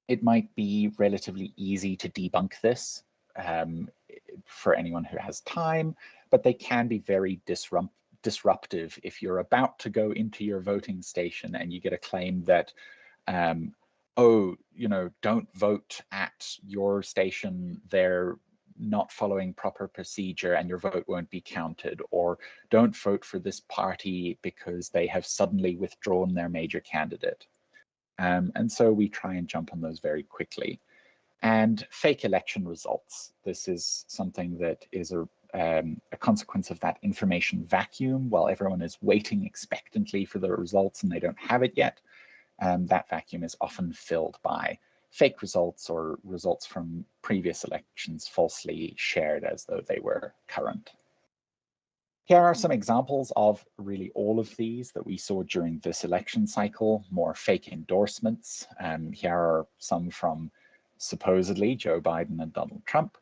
[SPEAKER 4] it might be relatively easy to debunk this for anyone who has time, but they can be very disruptive if you're about to go into your voting station and you get a claim that, oh, you know, don't vote at your station, they're not following proper procedure and your vote won't be counted, or don't vote for this party because they have suddenly withdrawn their major candidate. And so we try and jump on those very quickly. And fake election results. This is something that is a consequence of that information vacuum. While everyone is waiting expectantly for the results and they don't have it yet, that vacuum is often filled by fake results or results from previous elections falsely shared as though they were current. Here are some examples of really all of these that we saw during this election cycle. More fake endorsements. Here are some from supposedly Joe Biden and Donald Trump.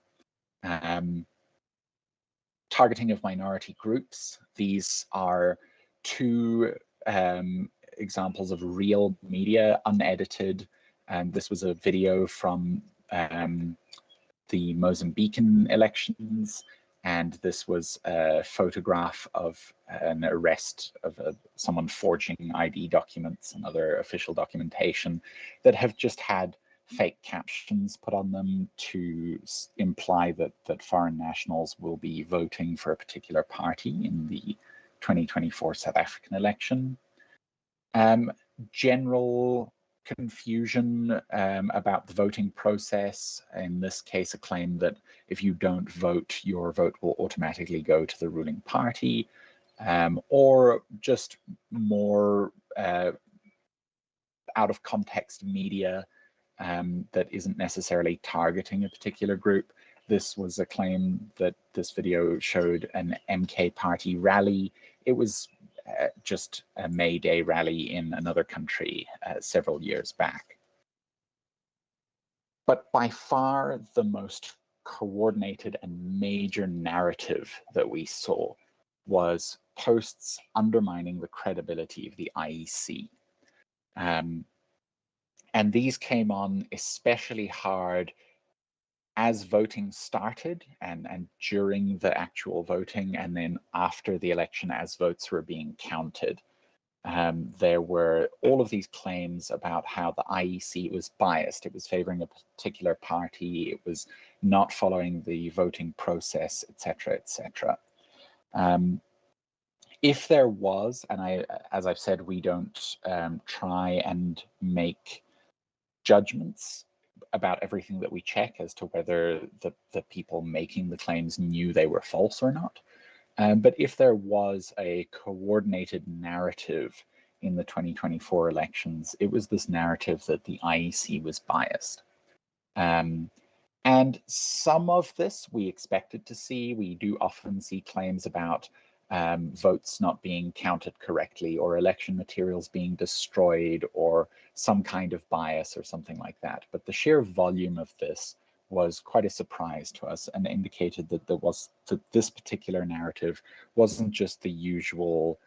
[SPEAKER 4] Targeting of minority groups. These are two examples of real media, unedited. This was a video from the Mozambican elections, and this was a photograph of an arrest of someone forging ID documents and other official documentation that have just had fake captions put on them to imply that foreign nationals will be voting for a particular party in the 2024 South African election. General confusion about the voting process. In this case, a claim that if you don't vote, your vote will automatically go to the ruling party, or just more out of context media that isn't necessarily targeting a particular group. This was a claim that this video showed an MK party rally. It was just a May Day rally in another country several years back. But by far the most coordinated and major narrative that we saw was posts undermining the credibility of the IEC. And these came on especially hard as voting started and during the actual voting, and then after the election as votes were being counted. There were all of these claims about how the IEC was biased. It was favoring a particular party. It was not following the voting process, etc., etc. If there was, and as I've said, we don't try and make judgments about everything that we check as to whether the people making the claims knew they were false or not. But if there was a coordinated narrative in the 2024 elections, it was this narrative that the IEC was biased. And some of this we expected to see. We do often see claims about votes not being counted correctly, or election materials being destroyed, or some kind of bias or something like that. But the sheer volume of this was quite a surprise to us and indicated that this particular narrative wasn't just the usual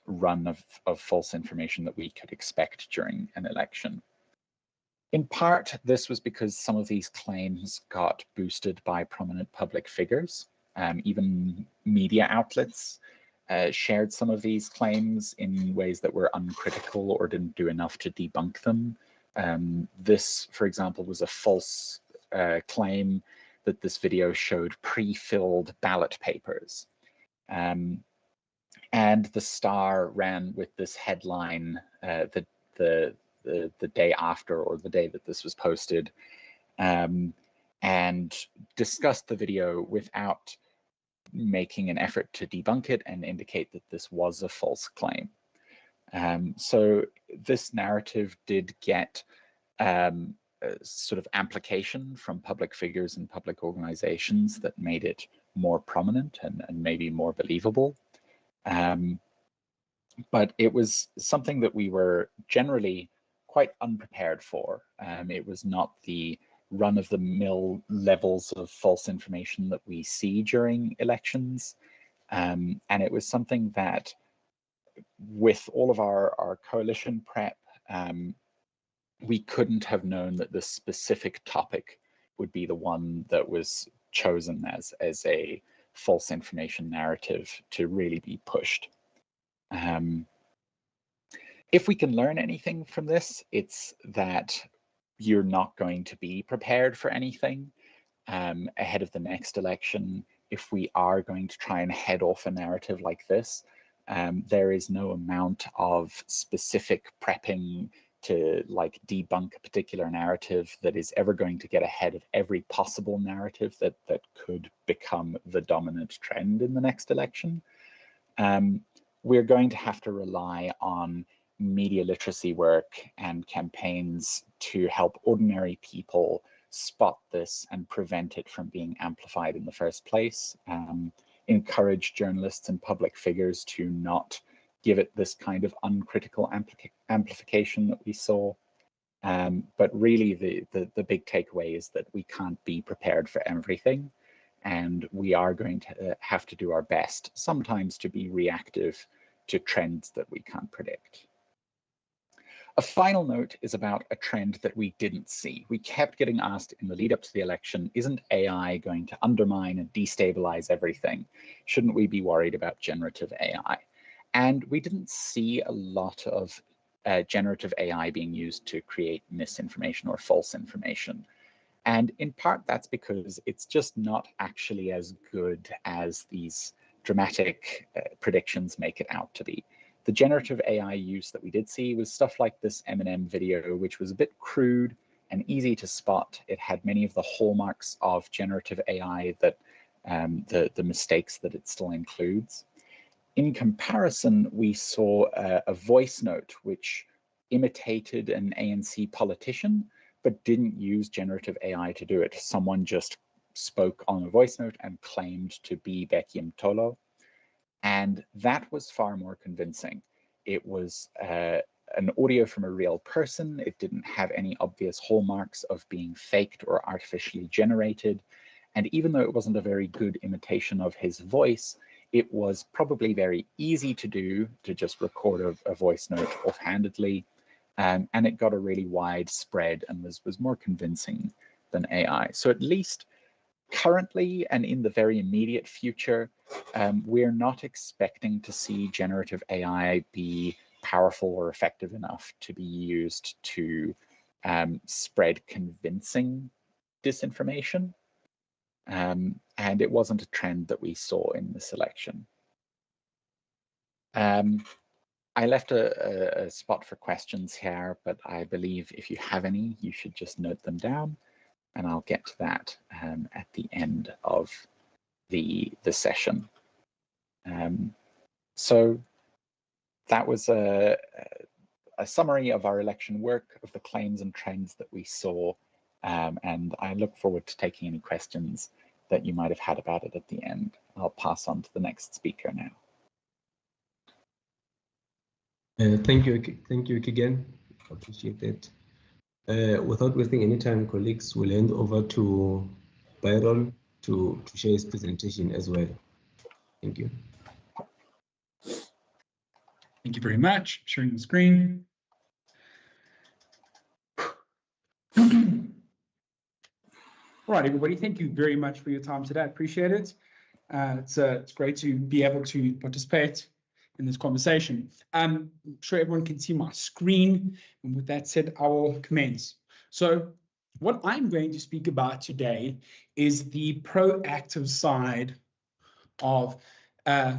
[SPEAKER 4] run of false information that we could expect during an election. In part, this was because some of these claims got boosted by prominent public figures. Even media outlets shared some of these claims in ways that were uncritical or didn't do enough to debunk them. This, for example, was a false claim that this video showed pre-filled ballot papers. And the Star ran with this headline the day after, or the day that this was posted, and discussed the video without making an effort to debunk it and indicate that this was a false claim. So this narrative did get sort of amplification from public figures and public organizations that made it more prominent and maybe more believable. But it was something that we were generally quite unprepared for. It was not the run-of-the-mill levels of false information that we see during elections. And it was something that, with all of our coalition prep, we couldn't have known that this specific topic would be the one that was chosen as a false information narrative to really be pushed. If we can learn anything from this, it's that you're not going to be prepared for anything ahead of the next election. If we are going to try and head off a narrative like this, there is no amount of specific prepping to like debunk a particular narrative that is ever going to get ahead of every possible narrative that could become the dominant trend in the next election. We're going to have to rely on media literacy work and campaigns to help ordinary people spot this and prevent it from being amplified in the first place. Encourage journalists and public figures to not give it this kind of uncritical amplification that we saw. But really the big takeaway is that we can't be prepared for everything, and we are going to have to do our best sometimes to be reactive to trends that we can't predict. A final note is about a trend that we didn't see. We kept getting asked in the lead up to the election, isn't AI going to undermine and destabilize everything? Shouldn't we be worried about generative AI? And we didn't see a lot of generative AI being used to create misinformation or false information. And in part, that's because it's just not actually as good as these dramatic predictions make it out to be. The generative AI use that we did see was stuff like this Eminem video, which was a bit crude and easy to spot. It had many of the hallmarks of generative AI, that the mistakes that it still includes. In comparison, we saw a voice note which imitated an ANC politician, but didn't use generative AI to do it. Someone just spoke on a voice note and claimed to be Becky Mtolo. And that was far more convincing. It was an audio from a real person. It didn't have any obvious hallmarks of being faked or artificially generated. And even though it wasn't a very good imitation of his voice, it was probably very easy to do, to just record a voice note offhandedly. And it got a really wide spread and was more convincing than AI. So at least currently and in the very immediate future, we're not expecting to see generative AI be powerful or effective enough to be used to spread convincing disinformation. And it wasn't a trend that we saw in this election. I left a spot for questions here, but I believe if you have any, you should just note them down, and I'll get to that at the end of the session. So that was a summary of our election work, of the claims and trends that we saw, and I look forward to taking any questions that you might have had about it at the end. I'll pass on to the next speaker now.
[SPEAKER 2] Thank you, Keegan. Appreciate that. Without wasting any time, colleagues, we'll hand over to Byron to share his presentation as well. Thank you.
[SPEAKER 5] Thank you very much. Sharing the screen. All right, everybody, thank you very much for your time today. I appreciate it. It's great to be able to participate in this conversation. I'm sure everyone can see my screen. And with that said, I will commence. So what I'm going to speak about today is the proactive side of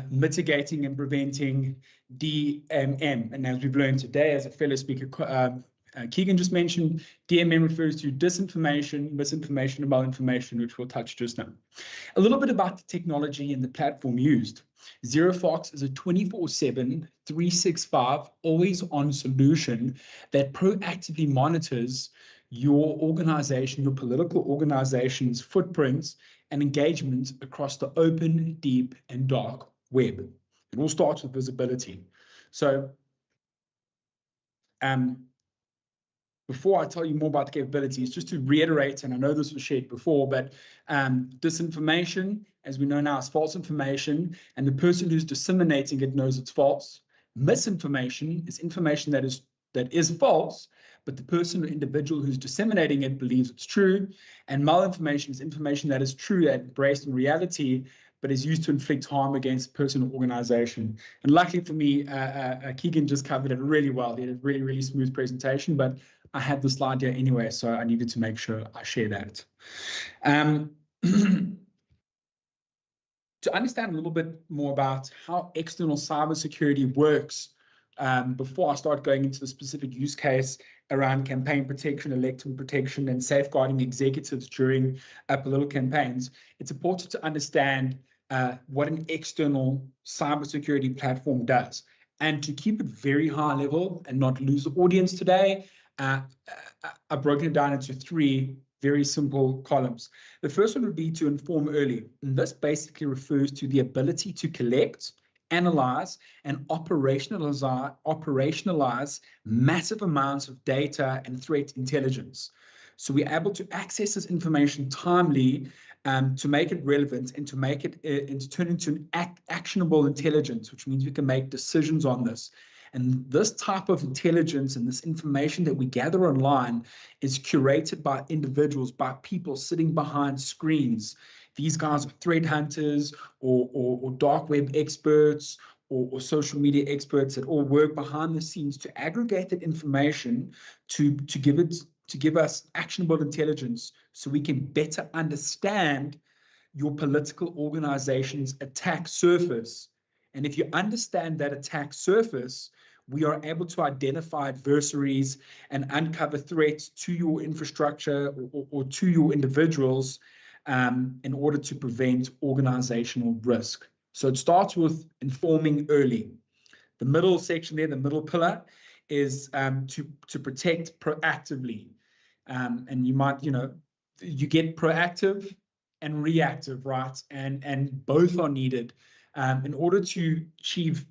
[SPEAKER 5] mitigating and preventing DMM. And as we've learned today, as a fellow speaker, Keegan just mentioned, DMM refers to disinformation, misinformation, and malinformation, which we'll touch just now. A little bit about the technology and the platform used. ZeroFox is a 24/7, 365, always-on solution that proactively monitors your organization, your political organization's footprints and engagements across the open, deep, and dark web. It all starts with visibility. So, before I tell you more about the capabilities, just to reiterate, and I know this was shared before, but disinformation, as we know now, is false information, and the person who's disseminating it knows it's false. Misinformation is information that is false, but the person or individual who's disseminating it believes it's true. And malinformation is information that is true and embraced in reality, but is used to inflict harm against a person or organization. And luckily for me, Keegan just covered it really well. He had a really, really smooth presentation, but I had the slide here anyway, so I needed to make sure I share that. To understand a little bit more about how external cybersecurity works before I start going into the specific use case around campaign protection, election protection, and safeguarding executives during political campaigns, it's important to understand what an external cybersecurity platform does. And to keep it very high level and not lose the audience today, I've broken it down into 3 very simple columns. The first one would be to inform early. And this basically refers to the ability to collect, analyze, and operationalize massive amounts of data and threat intelligence. So we're able to access this information timely to make it relevant and to make it and to turn into an actionable intelligence, which means we can make decisions on this. And this type of intelligence and this information that we gather online is curated by individuals, by people sitting behind screens. These guys are threat hunters or dark web experts or social media experts that all work behind the scenes to aggregate that information to give us actionable intelligence so we can better understand your political organization's attack surface. And if you understand that attack surface, we are able to identify adversaries and uncover threats to your infrastructure or to your individuals in order to prevent organizational risk. So it starts with informing early. The middle section there, the middle pillar, is to protect proactively. And you might, you get proactive and reactive, right? And both are needed in order to achieve,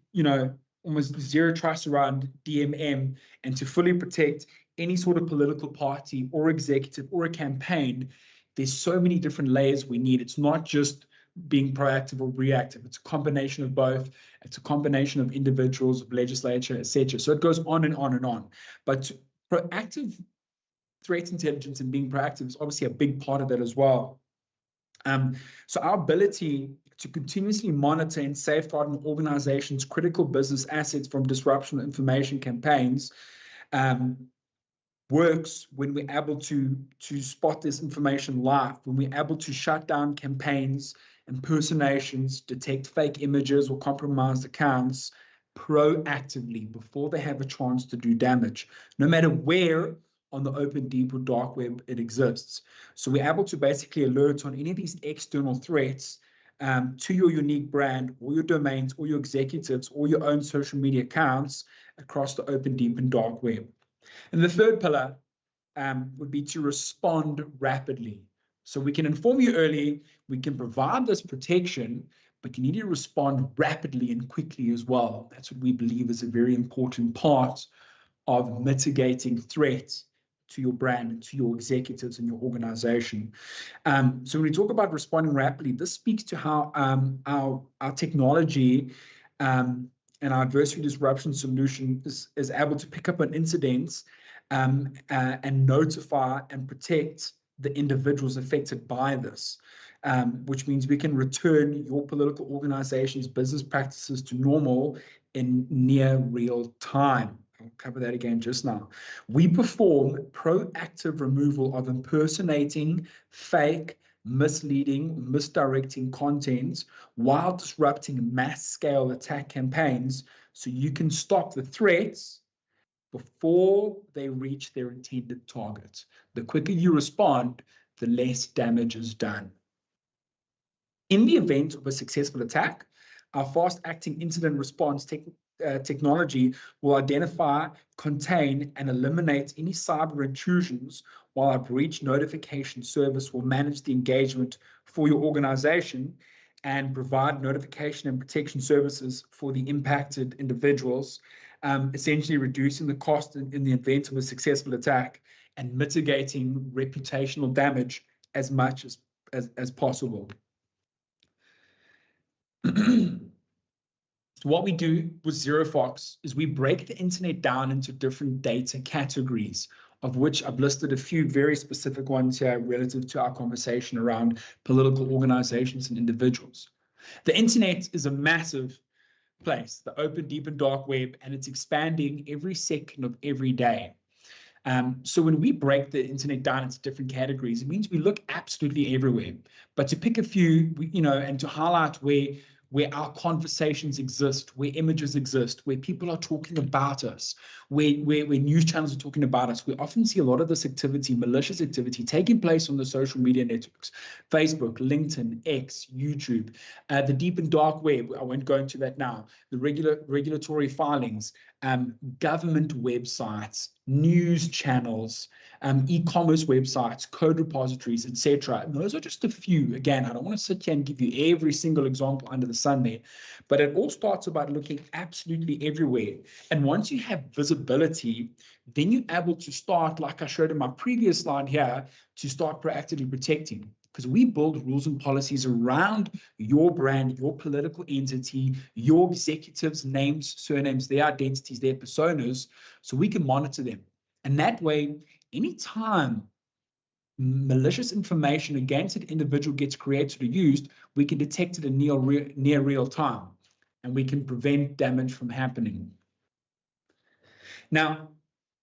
[SPEAKER 5] almost zero trust around DMM and to fully protect any sort of political party or executive or a campaign. There's so many different layers we need. It's not just being proactive or reactive. It's a combination of both. It's a combination of individuals, of legislature, etc. So it goes on and on and on. But proactive threat intelligence and being proactive is obviously a big part of that as well. So our ability to continuously monitor and safeguard an organization's critical business assets from disruption information campaigns works when we're able to spot this information live, when we're able to shut down campaigns, impersonations, detect fake images or compromised accounts proactively before they have a chance to do damage, no matter where on the open, deep, or dark web it exists. So we're able to basically alert on any of these external threats to your unique brand or your domains or your executives or your own social media accounts across the open, deep, and dark web. And the third pillar would be to respond rapidly. So we can inform you early, we can provide this protection, but you need to respond rapidly and quickly as well. That's what we believe is a very important part of mitigating threats to your brand and to your executives and your organization. So when we talk about responding rapidly, this speaks to how our technology and our adversary disruption solution is able to pick up on incidents and notify and protect the individuals affected by this, which means we can return your political organization's business practices to normal in near real time. I'll cover that again just now. We perform proactive removal of impersonating, fake, misleading, misdirecting content while disrupting mass-scale attack campaigns so you can stop the threats before they reach their intended target. The quicker you respond, the less damage is done. In the event of a successful attack, our fast-acting incident response technology will identify, contain, and eliminate any cyber intrusions, while our breach notification service will manage the engagement for your organization and provide notification and protection services for the impacted individuals, essentially reducing the cost in the event of a successful attack and mitigating reputational damage as much as possible. So what we do with ZeroFox is we break the internet down into different data categories, of which I've listed a few very specific ones here relative to our conversation around political organizations and individuals. The internet is a massive place, the open, deep, and dark web, and it's expanding every second of every day. So when we break the internet down into different categories, it means we look absolutely everywhere. But to pick a few, and to highlight where where our conversations exist, where images exist, where people are talking about us, where news channels are talking about us. We often see a lot of this activity, malicious activity, taking place on the social media networks, Facebook, LinkedIn, X, YouTube, the deep and dark web. I won't go into that now. The regulatory filings, government websites, news channels, e-commerce websites, code repositories, etc. And those are just a few. Again, I don't want to sit here and give you every single example under the sun there, but it all starts about looking absolutely everywhere. And once you have visibility, then you're able to start, like I showed in my previous slide here, to start proactively protecting. Because we build rules and policies around your brand, your political entity, your executives' names, surnames, their identities, their personas, so we can monitor them. And that way, anytime malicious information against an individual gets created or used, we can detect it in near real time, and we can prevent damage from happening. Now,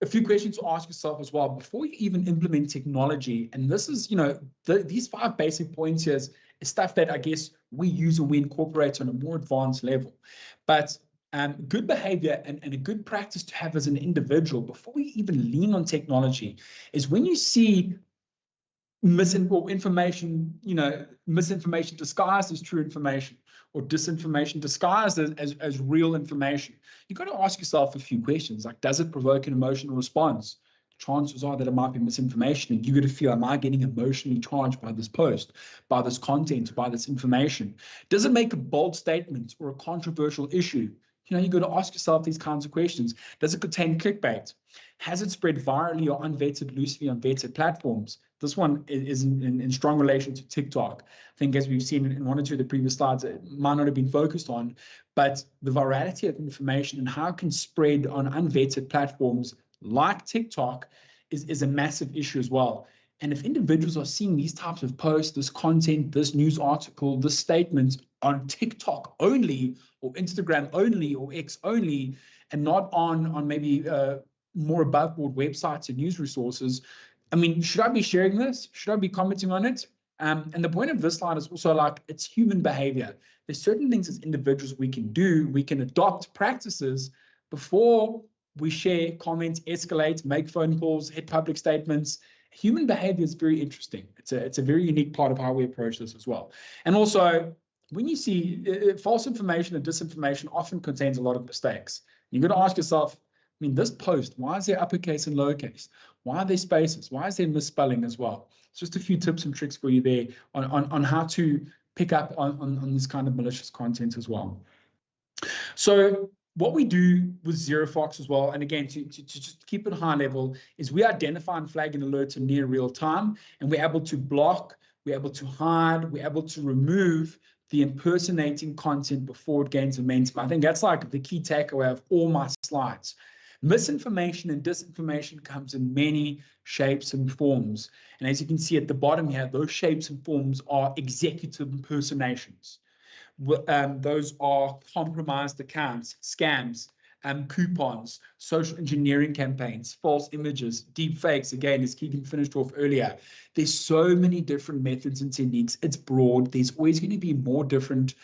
[SPEAKER 5] a few questions to ask yourself as well before you even implement technology. And this is, these 5 basic points here is stuff that I guess we use and we incorporate on a more advanced level. But good behavior and a good practice to have as an individual before we even lean on technology is when you see misinformation disguised as true information, or disinformation disguised as real information. You've got to ask yourself a few questions, like, does it provoke an emotional response? Chances are that it might be misinformation, and you've got to feel, am I getting emotionally charged by this post, by this content, by this information? Does it make a bold statement or a controversial issue? You've got to ask yourself these kinds of questions. Does it contain clickbait? Has it spread virally or unvetted, loosely on vetted platforms? This one is in strong relation to TikTok. I think, as we've seen in one or two of the previous slides, it might not have been focused on, but the virality of information and how it can spread on unvetted platforms like TikTok is a massive issue as well. And if individuals are seeing these types of posts, this content, this news article, this statement on TikTok only, or Instagram only, or X only, and not on maybe more above board websites and news resources, I mean, should I be sharing this? Should I be commenting on it? And the point of this slide is also, like, it's human behavior. There's certain things as individuals we can do. We can adopt practices before we share, comment, escalate, make phone calls, hit public statements. Human behavior is very interesting. It's a very unique part of how we approach this as well. And also, when you see false information and disinformation often contains a lot of mistakes. You've got to ask yourself, I mean, this post, why is there uppercase and lowercase? Why are there spaces? Why is there misspelling as well? It's just a few tips and tricks for you there on how to pick up on this kind of malicious content as well. So what we do with ZeroFox as well, and again, to just keep it high level, is we identify and flag an alert in near real time, and we're able to block, we're able to hide, we're able to remove the impersonating content before it gains momentum. I think that's like the key takeaway of all my slides. Misinformation and disinformation comes in many shapes and forms. And as you can see at the bottom here, those shapes and forms are executive impersonations. Those are compromised accounts, scams, coupons, social engineering campaigns, false images, deep fakes. Again, as Keegan finished off earlier, there's so many different methods and techniques. It's broad. There's always going to be more different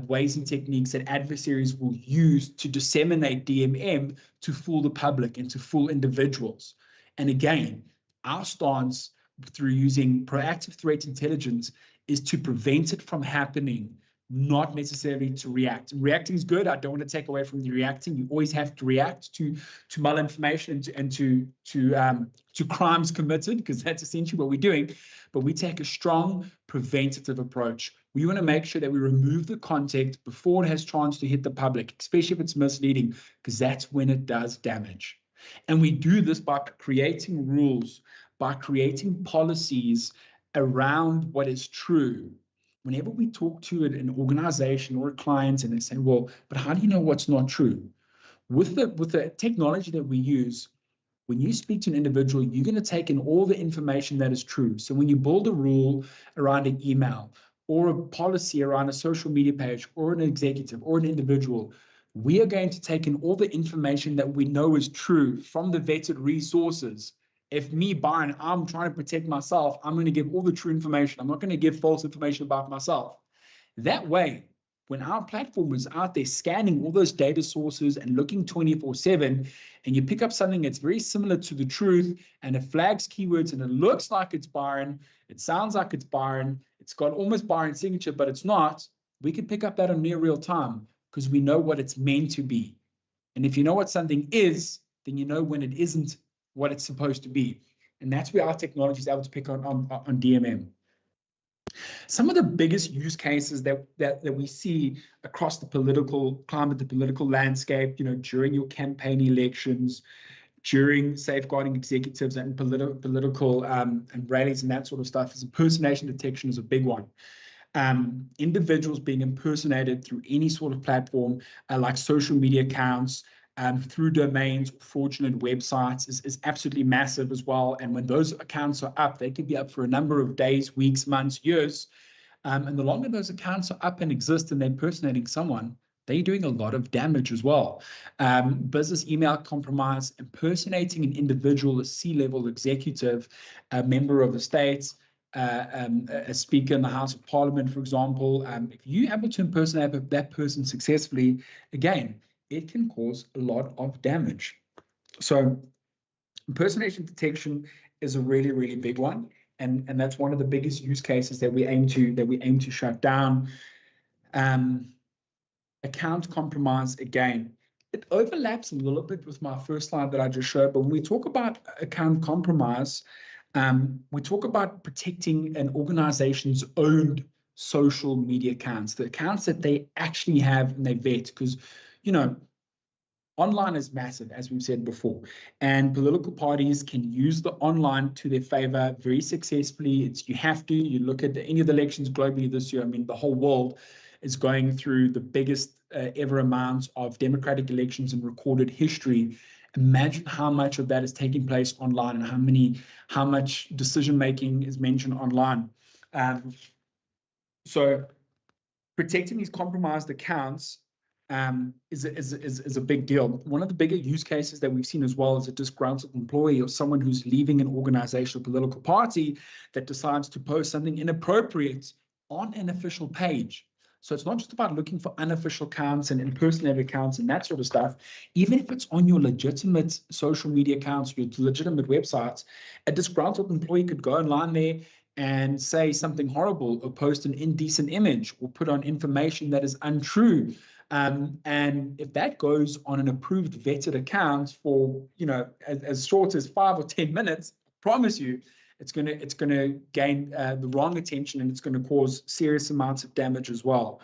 [SPEAKER 5] ways and techniques that adversaries will use to disseminate DMM to fool the public and to fool individuals. And again, our stance through using proactive threat intelligence is to prevent it from happening, not necessarily to react. And reacting is good. I don't want to take away from the reacting. You always have to react to malinformation and to crimes committed, because that's essentially what we're doing. But we take a strong preventative approach. We want to make sure that we remove the content before it has chance to hit the public, especially if it's misleading, because that's when it does damage. And we do this by creating rules, by creating policies around what is true. Whenever we talk to an organization or a client and they say, well, but how do you know what's not true? With the technology that we use, when you speak to an individual, you're going to take in all the information that is true. So when you build a rule around an email or a policy around a social media page or an executive or an individual, we are going to take in all the information that we know is true from the vetted resources. If me, Byron, I'm trying to protect myself, I'm going to give all the true information. I'm not going to give false information about myself. That way, when our platform is out there scanning all those data sources and looking 24/7, and you pick up something that's very similar to the truth, and it flags keywords, and it looks like it's Byron, it sounds like it's Byron, it's got almost Byron's signature, but it's not, we can pick up that on near real time because we know what it's meant to be. And if you know what something is, then you know when it isn't what it's supposed to be. And that's where our technology is able to pick on DMM. Some of the biggest use cases that we see across the political climate, the political landscape, during your campaign elections, during safeguarding executives and political and rallies and that sort of stuff, is impersonation detection is a big one. Individuals being impersonated through any sort of platform, like social media accounts, through domains, fraudulent websites is absolutely massive as well. And when those accounts are up, they can be up for a number of days, weeks, months, years. And the longer those accounts are up and exist and they're impersonating someone, they're doing a lot of damage as well. Business email compromise, impersonating an individual, a C-level executive, a member of the state, a speaker in the House of Parliament, for example. If you're able to impersonate that person successfully, again, it can cause a lot of damage. So impersonation detection is a really, really big one. And that's one of the biggest use cases that we aim to shut down. Account compromise, again, it overlaps a little bit with my first slide that I just showed, but when we talk about account compromise, we talk about protecting an organization's owned social media accounts, the accounts that they actually have and they vet, because online is massive, as we've said before, and political parties can use the online to their favor very successfully. You look at any of the elections globally this year. I mean, the whole world is going through the biggest ever amounts of democratic elections in recorded history. Imagine how much of that is taking place online and how much decision making is mentioned online. So protecting these compromised accounts is a big deal. One of the bigger use cases that we've seen as well is a disgruntled employee or someone who's leaving an organization or political party that decides to post something inappropriate on an official page. So it's not just about looking for unofficial accounts and impersonated accounts and that sort of stuff. Even if it's on your legitimate social media accounts, your legitimate websites, a disgruntled employee could go online there and say something horrible or post an indecent image or put on information that is untrue. And if that goes on an approved vetted account for, as short as 5 or 10 minutes, I promise you, it's going to gain the wrong attention, and it's going to cause serious amounts of damage as well.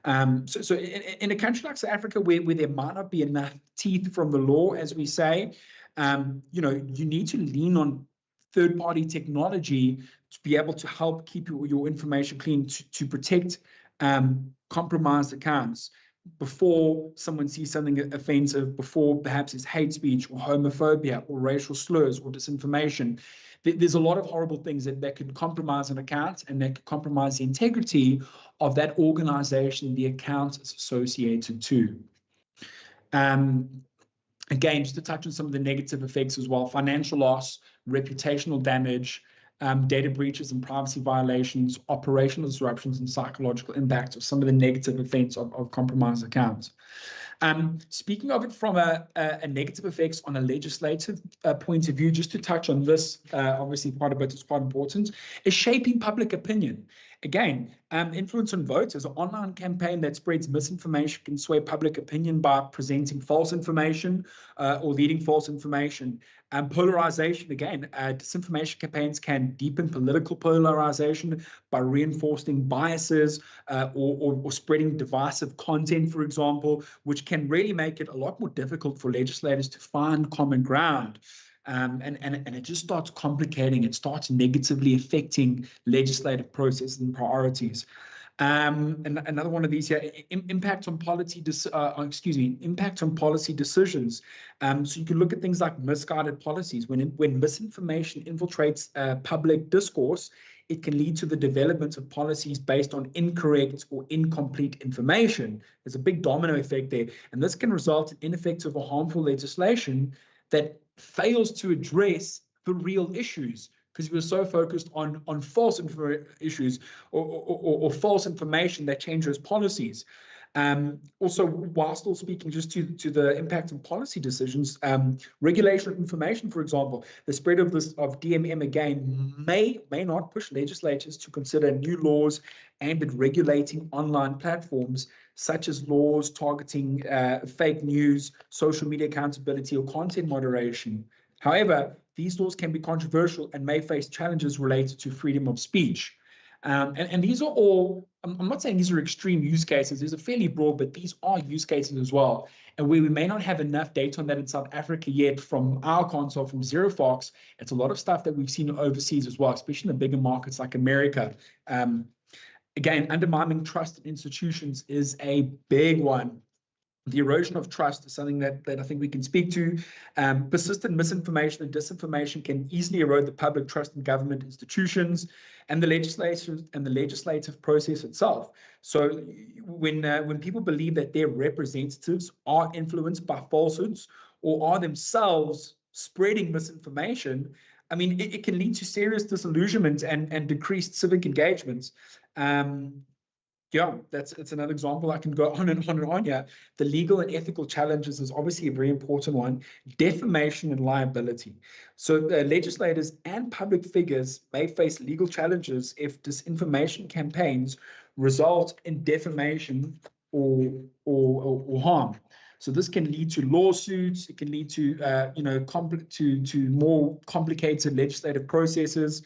[SPEAKER 5] So in a country like South Africa, where there might not be enough teeth from the law, as we say, you need to lean on third-party technology to be able to help keep your information clean, to protect compromised accounts before someone sees something offensive, before perhaps it's hate speech or homophobia or racial slurs or disinformation. There's a lot of horrible things that could compromise an account, and that could compromise the integrity of that organization the account is associated to. Again, just to touch on some of the negative effects as well: financial loss, reputational damage, data breaches and privacy violations, operational disruptions, and psychological impacts of some of the negative effects of compromised accounts. Speaking of it from a negative effects on a legislative point of view, just to touch on this, obviously part of it is quite important, is shaping public opinion. Again, influence on votes is an online campaign that spreads misinformation, can sway public opinion by presenting false information or leading false information. Polarization, again, disinformation campaigns can deepen political polarization by reinforcing biases or spreading divisive content, for example, which can really make it a lot more difficult for legislators to find common ground. And it just starts complicating. It starts negatively affecting legislative processes and priorities. And another one of these here, impact on policy decisions. So you can look at things like misguided policies. When misinformation infiltrates public discourse, it can lead to the development of policies based on incorrect or incomplete information. There's a big domino effect there, and this can result in ineffective or harmful legislation that fails to address the real issues, because we were so focused on false issues or false information that changes policies. Also, while still speaking just to the impact on policy decisions, regulation of information, for example, the spread of DMM again may not push legislators to consider new laws aimed at regulating online platforms, such as laws targeting fake news, social media accountability, or content moderation. However, these laws can be controversial and may face challenges related to freedom of speech. And these are all, I'm not saying these are extreme use cases, these are fairly broad, but these are use cases as well. And we may not have enough data on that in South Africa yet from our console, from ZeroFox. It's a lot of stuff that we've seen overseas as well, especially in the bigger markets like America. Again, undermining trust in institutions is a big one. The erosion of trust is something that I think we can speak to. Persistent misinformation and disinformation can easily erode the public trust in government institutions and the legislative process itself. So when people believe that their representatives are influenced by falsehoods or are themselves spreading misinformation, I mean, it can lead to serious disillusionment and decreased civic engagements. Yeah, it's another example. I can go on and on and on here. The legal and ethical challenges is obviously a very important one. Defamation and liability. So legislators and public figures may face legal challenges if disinformation campaigns result in defamation or harm. So this can lead to lawsuits. It can lead to to more complicated legislative processes.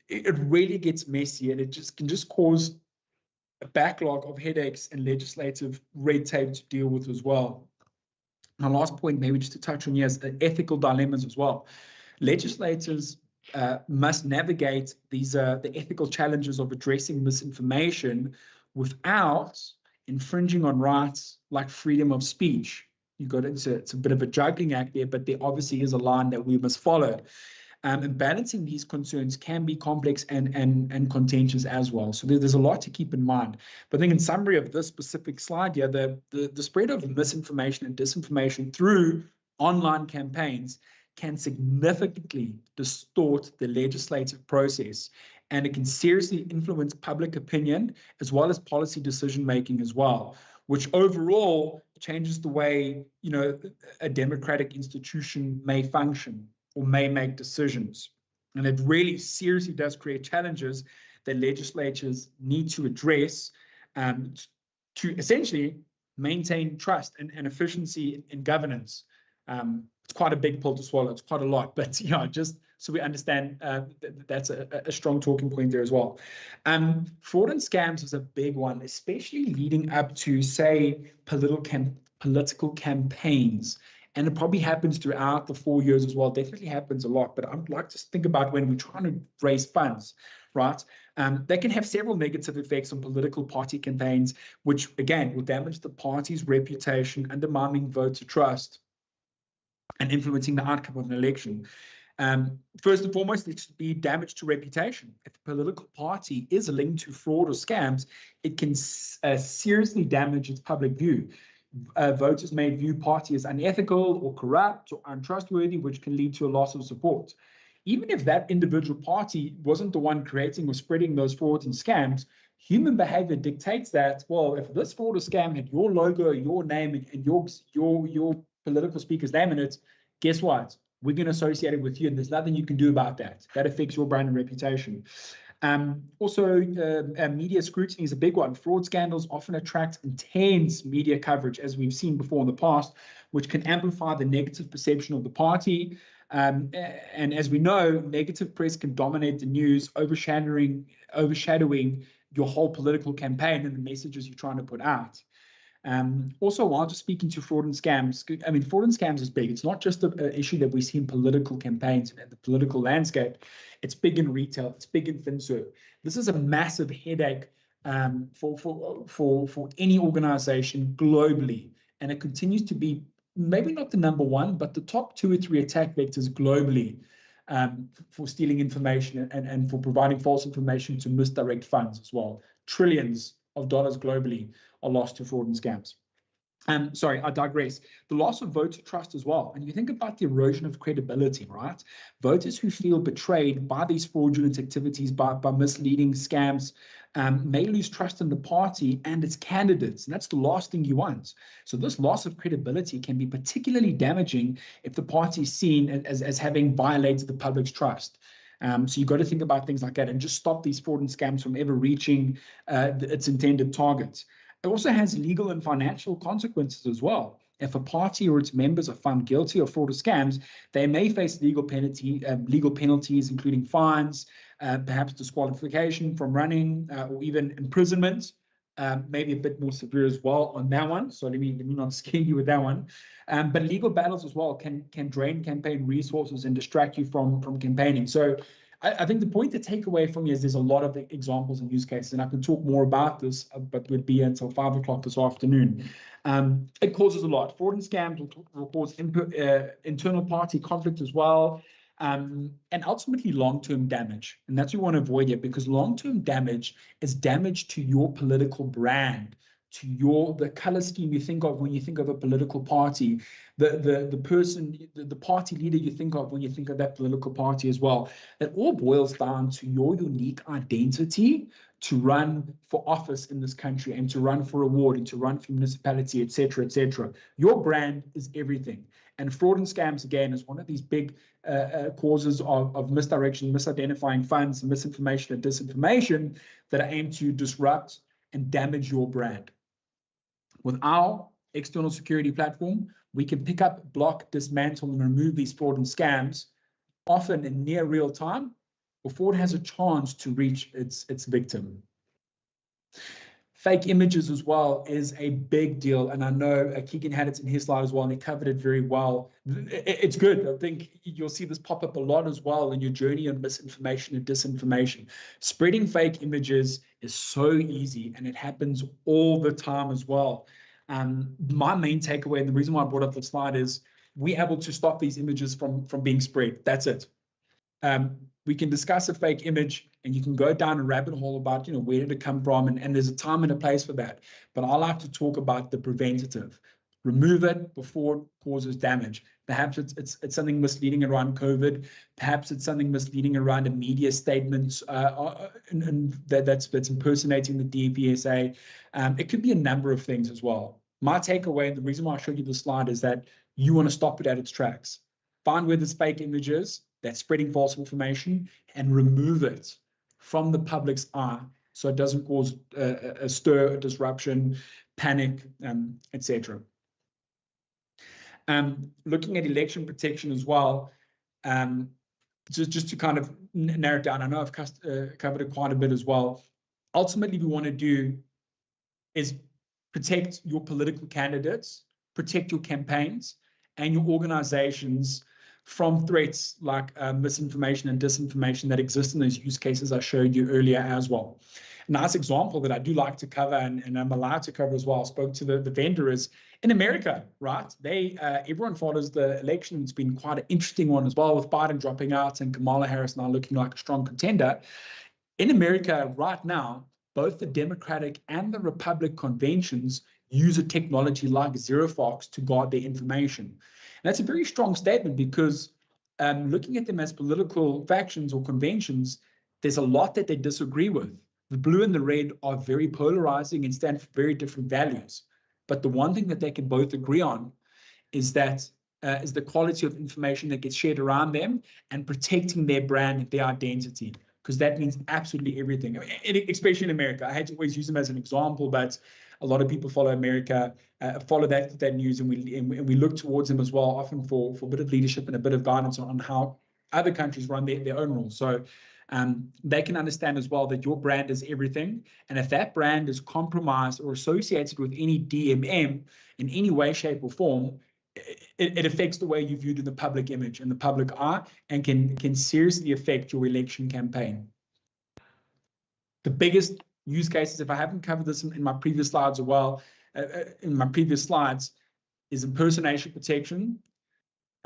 [SPEAKER 5] It really gets messy, and it can just cause a backlog of headaches and legislative red tape to deal with as well. My last point, maybe just to touch on here, is the ethical dilemmas as well. Legislators must navigate the ethical challenges of addressing misinformation without infringing on rights like freedom of speech. It's a bit of a juggling act there, but there obviously is a line that we must follow. And balancing these concerns can be complex and contentious as well. So there's a lot to keep in mind. But I think in summary of this specific slide here, the spread of misinformation and disinformation through online campaigns can significantly distort the legislative process, and it can seriously influence public opinion as well as policy decision-making as well, which overall changes the way, a democratic institution may function or may make decisions. And it really seriously does create challenges that legislatures need to address to essentially maintain trust and efficiency in governance. It's quite a big pill to swallow. It's quite a lot, but just so we understand, that's a strong talking point there as well. Fraud and scams is a big one, especially leading up to, say, political campaigns. And it probably happens throughout the 4 years as well. Definitely happens a lot. But I'd like to think about when we're trying to raise funds, right? They can have several negative effects on political party campaigns, which, again, will damage the party's reputation, undermining voter trust, and influencing the outcome of an election. First and foremost, it should be damage to reputation. If a political party is linked to fraud or scams, it can seriously damage its public view. Voters may view party as unethical or corrupt or untrustworthy, which can lead to a loss of support. Even if that individual party wasn't the one creating or spreading those frauds and scams, human behavior dictates that, well, if this fraud or scam had your logo, your name, and your political speaker's name in it, guess what? We're going to associate it with you, and there's nothing you can do about that. That affects your brand and reputation. Also, media scrutiny is a big one. Fraud scandals often attract intense media coverage, as we've seen before in the past, which can amplify the negative perception of the party. And as we know, negative press can dominate the news, overshadowing your whole political campaign and the messages you're trying to put out. Also, while just speaking to fraud and scams, I mean, fraud and scams is big. It's not just an issue that we see in political campaigns and the political landscape. It's big in retail. It's big in FinServ. This is a massive headache for any organization globally, and it continues to be maybe not the number one, but the top 2 or 3 attack vectors globally for stealing information and for providing false information to misdirect funds as well. Trillions of dollars globally are lost to fraud and scams. Sorry, I digress. The loss of voter trust as well. And you think about the erosion of credibility, right? Voters who feel betrayed by these fraudulent activities, by misleading scams, may lose trust in the party and its candidates. And that's the last thing you want. So this loss of credibility can be particularly damaging if the party is seen as having violated the public's trust. So you've got to think about things like that and just stop these fraud and scams from ever reaching its intended targets. It also has legal and financial consequences as well. If a party or its members are found guilty of fraud or scams, they may face legal penalties, including fines, perhaps disqualification from running, or even imprisonment, maybe a bit more severe as well on that one. So let me not scare you with that one. But legal battles as well can drain campaign resources and distract you from campaigning. So I think the point to take away from you is there's a lot of examples and use cases, and I can talk more about this, but would be until 5 o'clock this afternoon. It causes a lot. Fraud and scams will cause internal party conflict as well, and ultimately long-term damage. And that's what we want to avoid here, because long-term damage is damage to your political brand, to the color scheme you think of when you think of a political party, the party leader you think of when you think of that political party as well. It all boils down to your unique identity to run for office in this country and to run for a ward and to run for municipality, etc., etc. Your brand is everything. And fraud and scams, again, is one of these big causes of misdirection, misidentifying funds, misinformation and disinformation that are aimed to disrupt and damage your brand. With our external security platform, we can pick up, block, dismantle, and remove these fraud and scams, often in near real time, before it has a chance to reach its victim. Fake images as well is a big deal, and I know Keegan had it in his slide as well, and he covered it very well. It's good. I think you'll see this pop up a lot as well in your journey on misinformation and disinformation. Spreading fake images is so easy, and it happens all the time as well. My main takeaway, and the reason why I brought up the slide, is we're able to stop these images from being spread. That's it. We can discuss a fake image, and you can go down a rabbit hole about, where did it come from, and there's a time and a place for that. But I like to talk about the preventative. Remove it before it causes damage. Perhaps it's something misleading around COVID. Perhaps it's something misleading around a media statement and that's impersonating the DPSA. It could be a number of things as well. My takeaway, and the reason why I showed you the slide, is that you want to stop it at its tracks. Find where this fake image is that's spreading false information and remove it from the public's eye so it doesn't cause a stir, a disruption, panic, etc. Looking at election protection as well, just to kind of narrow it down, I know I've covered it quite a bit as well. Ultimately, we want to do is protect your political candidates, protect your campaigns and your organizations from threats like misinformation and disinformation that exist in those use cases I showed you earlier as well. A nice example that I do like to cover, and I'm allowed to cover as well, I spoke to the vendor, is in America, right? Everyone follows the election. It's been quite an interesting one as well, with Biden dropping out and Kamala Harris now looking like a strong contender. In America right now, both the Democratic and the Republican conventions use a technology like ZeroFox to guard their information. And that's a very strong statement, because looking at them as political factions or conventions, there's a lot that they disagree with. The blue and the red are very polarizing and stand for very different values. But the one thing that they can both agree on is that is the quality of information that gets shared around them and protecting their brand and their identity, because that means absolutely everything. I mean, especially in America. I hate to always use them as an example, but a lot of people follow America, follow that news, and we look towards them as well, often for a bit of leadership and a bit of guidance on how other countries run their own rules. So they can understand as well that your brand is everything. And if that brand is compromised or associated with any DMM in any way, shape, or form, it affects the way you viewed in the public image and the public eye, and can seriously affect your election campaign. The biggest use cases, if I haven't covered this in my previous slides as well, is impersonation protection,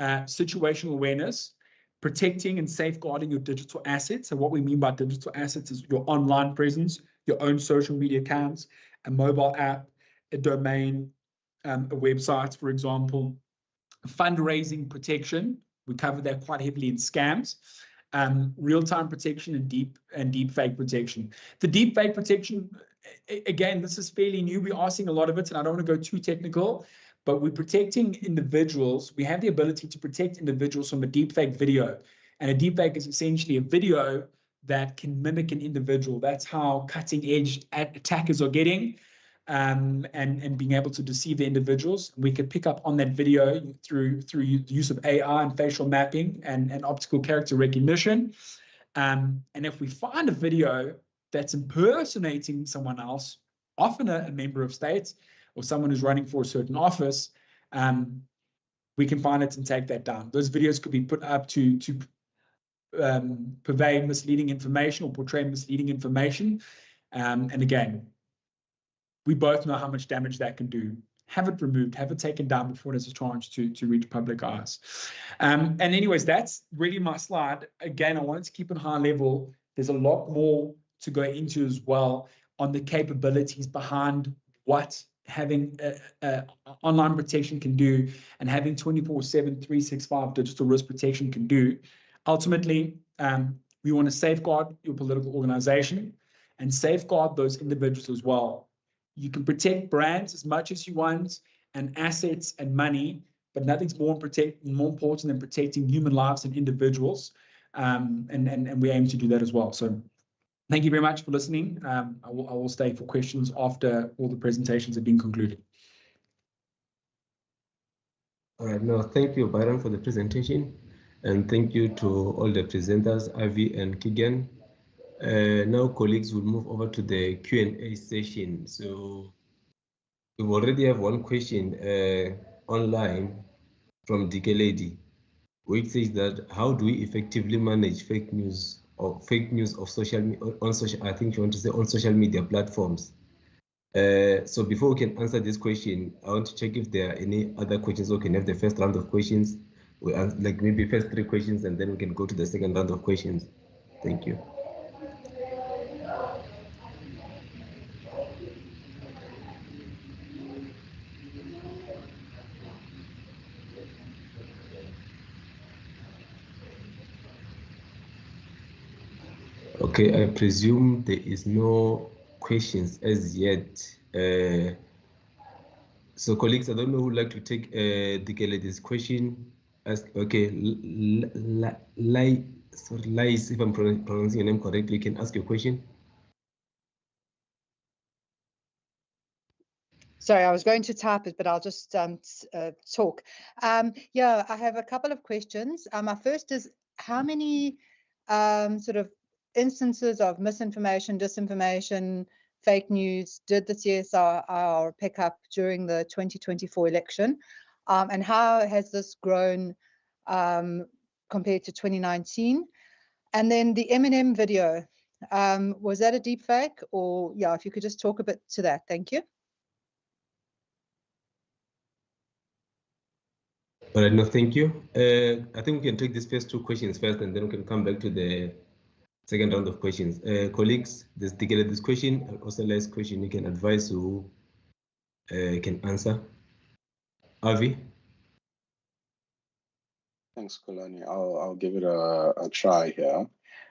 [SPEAKER 5] situational awareness, protecting and safeguarding your digital assets. And what we mean by digital assets is your online presence, your own social media accounts, a mobile app, a domain, a website, for example. Fundraising protection, we covered that quite heavily in scams. Real-time protection and deep fake protection. The deep fake protection, again, this is fairly new. We are seeing a lot of it, and I don't want to go too technical, but we're protecting individuals. We have the ability to protect individuals from a deep fake video. And a deep fake is essentially a video that can mimic an individual. That's how cutting edge attackers are getting. And being able to deceive the individuals. We could pick up on that video through the use of AI and facial mapping and optical character recognition. And if we find a video that's impersonating someone else, often a member of state or someone who's running for a certain office, we can find it and take that down. Those videos could be put up to purvey misleading information or portray misleading information. And again, we both know how much damage that can do. Have it removed, have it taken down before it has a chance to reach public eyes. And anyways, that's really my slide. Again, I wanted to keep it high level. There's a lot more to go into as well on the capabilities behind what having online protection can do and having 24/7, 365 digital risk protection can do. Ultimately, we want to safeguard your political organization and safeguard those individuals as well. You can protect brands as much as you want and assets and money, but nothing's more important than protecting human lives and individuals. And we aim to do that as well. So thank you very much for listening. I will stay for questions after all the presentations have been concluded.
[SPEAKER 2] All right, no, thank you, Byron, for the presentation. And thank you to all the presenters, Avi and Keegan. Now colleagues will move over to the Q&A session. So we already have one question online from DK Lady, which says that how do we effectively manage fake news of social, I think you want to say on social media platforms. So before we can answer this question, I want to check if there are any other questions. We can have the first round of questions. We answer, like maybe first 3 questions, and then we can go to the second round of questions. Thank you. Okay, I presume there is no questions as yet. So colleagues, I don't know who would like to take this question. Okay, Lies, if I'm pronouncing your name correctly, you can ask your question.
[SPEAKER 6] Sorry, I was going to type it, but I'll just talk. Yeah, I have a couple of questions. My first is, how many sort of instances of misinformation, disinformation, fake news did the CSIR pick up during the 2024 election? And how has this grown compared to 2019? And then the M&M video, was that a deep fake? Or yeah, if you could just talk a bit to that. Thank you.
[SPEAKER 2] All right, no, thank you. I think we can take these first 2 questions first, and then we can come back to the second round of questions. Colleagues, this question and also last question, you can advise who can answer. Avi?
[SPEAKER 1] Thanks, Kolani. I'll give it a try here.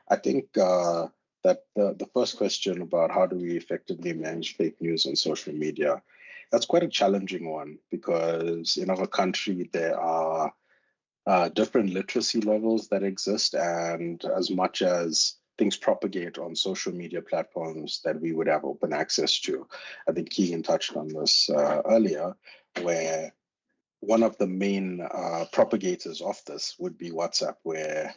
[SPEAKER 1] I think that the first question about how do we effectively manage fake news on social media, that's quite a challenging one, because in our country there are different literacy levels that exist, and as much as things propagate on social media platforms that we would have open access to. I think Keegan touched on this earlier, where one of the main propagators of this would be WhatsApp, where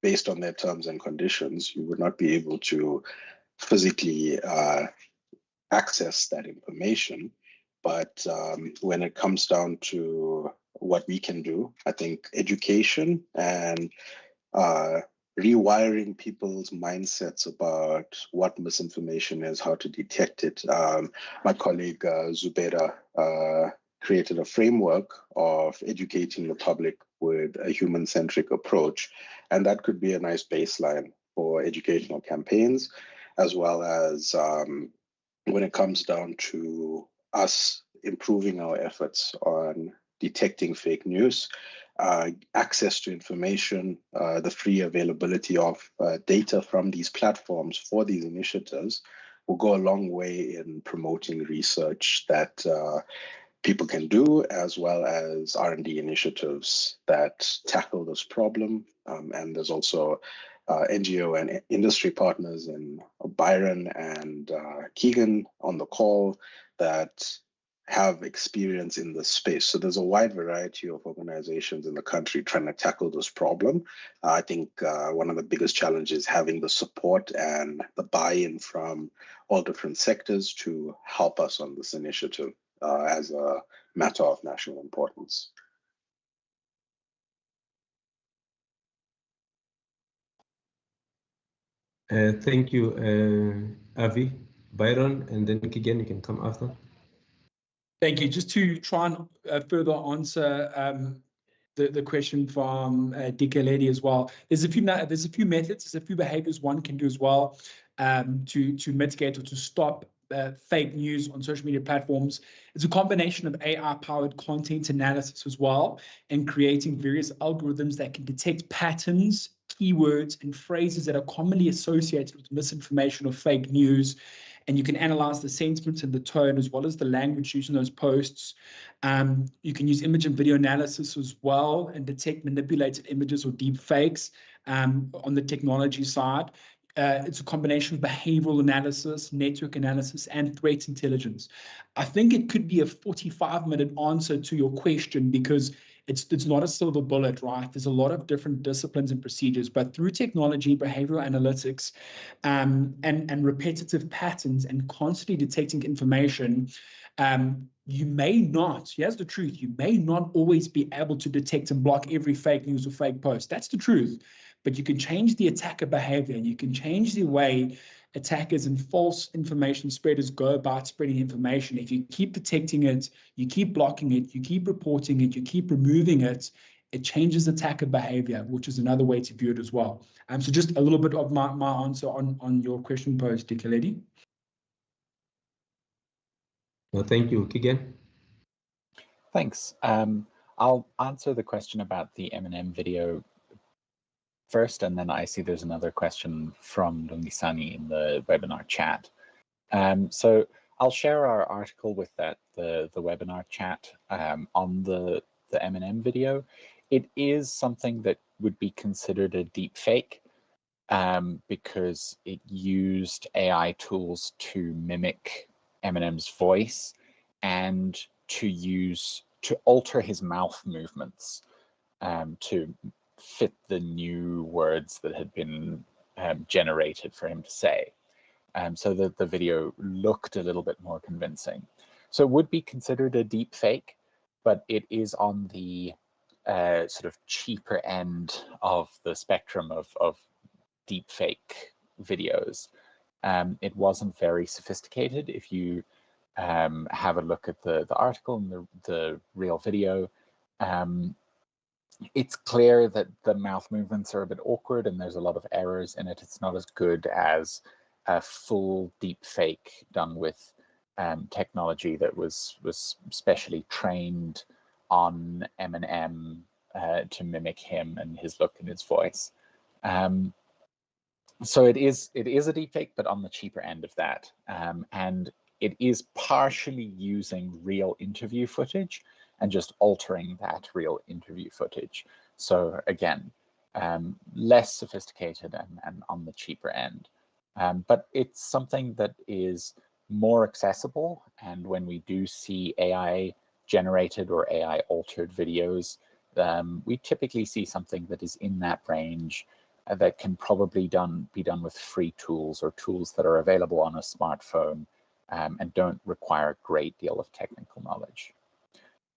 [SPEAKER 1] based on their terms and conditions, you would not be able to physically access that information. But when it comes down to what we can do, I think education and rewiring people's mindsets about what misinformation is, how to detect it. My colleague Zubeda created a framework of educating the public with a human-centric approach, and that could be a nice baseline for educational campaigns, as well as when it comes down to us improving our efforts on detecting fake news. Access to information, the free availability of data from these platforms for these initiatives will go a long way in promoting research that people can do, as well as R&D initiatives that tackle this problem. And there's also NGO and industry partners in Byron and Keegan on the call that have experience in this space. So there's a wide variety of organizations in the country trying to tackle this problem. I think one of the biggest challenges is having the support and the buy-in from all different sectors to help us on this initiative as a matter of national importance.
[SPEAKER 2] Thank you, Avi. Byron, and then Keegan, you can come after.
[SPEAKER 5] Thank you. Just to try and further answer the question from Dikeledi as well. There's a few methods, there's a few behaviors one can do as well to mitigate or to stop fake news on social media platforms. It's a combination of AI-powered content analysis as well, and creating various algorithms that can detect patterns, keywords, and phrases that are commonly associated with misinformation or fake news. And you can analyze the sentiment and the tone, as well as the language used in those posts. You can use image and video analysis as well and detect manipulated images or deep fakes on the technology side. It's a combination of behavioral analysis, network analysis, and threat intelligence. I think it could be a 45-minute answer to your question, because it's not a silver bullet, right? There's a lot of different disciplines and procedures, but through technology, behavioral analytics, and repetitive patterns, and constantly detecting information, you may not, here's the truth, you may not always be able to detect and block every fake news or fake post. That's the truth. But you can change the attacker behavior, and you can change the way attackers and false information spreaders go about spreading information. If you keep detecting it, you keep blocking it, you keep reporting it, you keep removing it, it changes attacker behavior, which is another way to view it as well. So just a little bit of my answer on your question posed, Dikeledi.
[SPEAKER 2] Well, thank you. Keegan?
[SPEAKER 4] Thanks. I'll answer the question about the M&M video first, and then I see there's another question from Lungisani in the webinar chat. So I'll share our article with the webinar chat on the M&M video. It is something that would be considered a deep fake because it used AI tools to mimic Eminem's voice and to alter his mouth movements to fit the new words that had been generated for him to say. So that the video looked a little bit more convincing. So it would be considered a deep fake, but it is on the sort of cheaper end of the spectrum of deep fake videos. It wasn't very sophisticated. If you have a look at the article and the real video, it's clear that the mouth movements are a bit awkward and there's a lot of errors in it. It's not as good as a full deep fake done with technology that was specially trained on Eminem to mimic him and his look and his voice. So it is a deep fake, but on the cheaper end of that. And it is partially using real interview footage and just altering that real interview footage. So again, less sophisticated and on the cheaper end. But it's something that is more accessible. And when we do see AI generated or AI altered videos, we typically see something that is in that range that can probably be done with free tools or tools that are available on a smartphone and don't require a great deal of technical knowledge.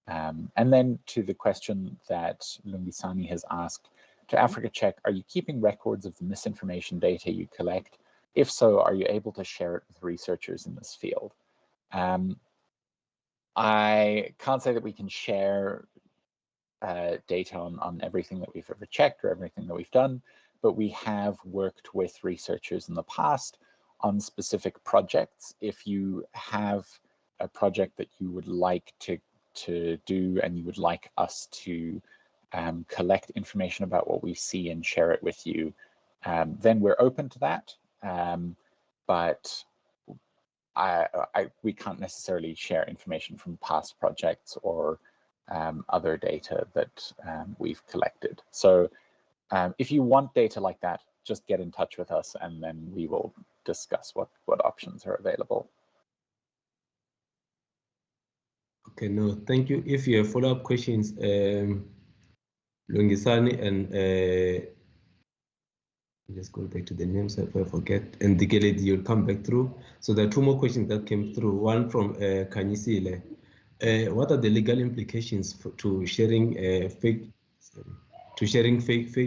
[SPEAKER 4] And then to the question that Lungisani has asked, to Africa Check, are you keeping records of the misinformation data you collect? If so, are you able to share it with researchers in this field? I can't say that we can share data on everything that we've ever checked or everything that we've done, but we have worked with researchers in the past on specific projects. If you have a project that you would like to do, and you would like us to collect information about what we see and share it with you, then we're open to that. But we can't necessarily share information from past projects or other data that we've collected. So if you want data like that, just get in touch with us, and then we will discuss what options are available.
[SPEAKER 2] Okay, no, thank you. If you have follow-up questions, Lungisani and let's go back to the names if I forget, and the Geledi, you'll come back through. So there are two more questions that came through. One from Kanyisile. What are the legal implications to sharing fake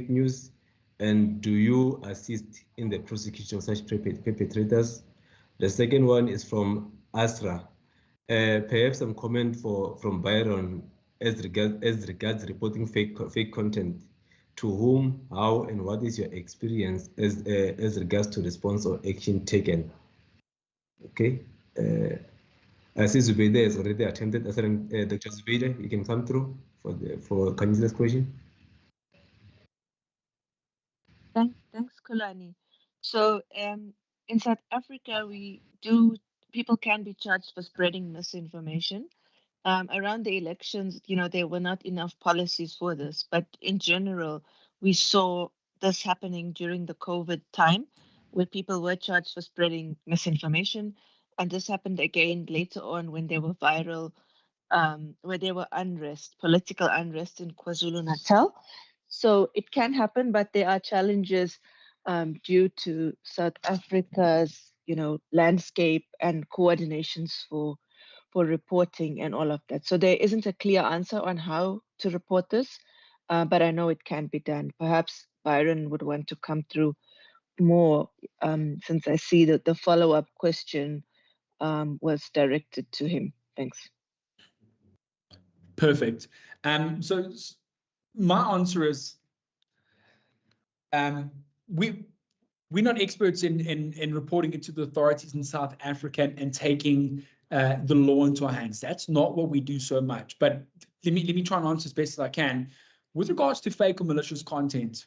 [SPEAKER 2] news, and do you assist in the prosecution of such perpetrators? The second one is from Asra. Perhaps some comment from Byron as regards reporting fake content. To whom, how, and what is your experience as regards to response or action taken? Okay. I see Zubeida has already attempted. Dr. Zubeida, you can come through for Kanyi's question.
[SPEAKER 3] Thanks, Kulani. So in South Africa, people can be charged for spreading misinformation. Around the elections, there were not enough policies for this, but in general, we saw this happening during the COVID time, where people were charged for spreading misinformation, and this happened again later on when there were political unrest in KwaZulu-Natal. So it can happen, but there are challenges due to South Africa's, landscape and coordinations for reporting and all of that. So there isn't a clear answer on how to report this, but I know it can be done. Perhaps Byron would want to come through more, since I see that the follow-up question was directed to him. Thanks.
[SPEAKER 5] Perfect. So my answer is, we're not experts in reporting it to the authorities in South Africa and taking the law into our hands. That's not what we do so much. But let me try and answer as best as I can. With regards to fake or malicious content,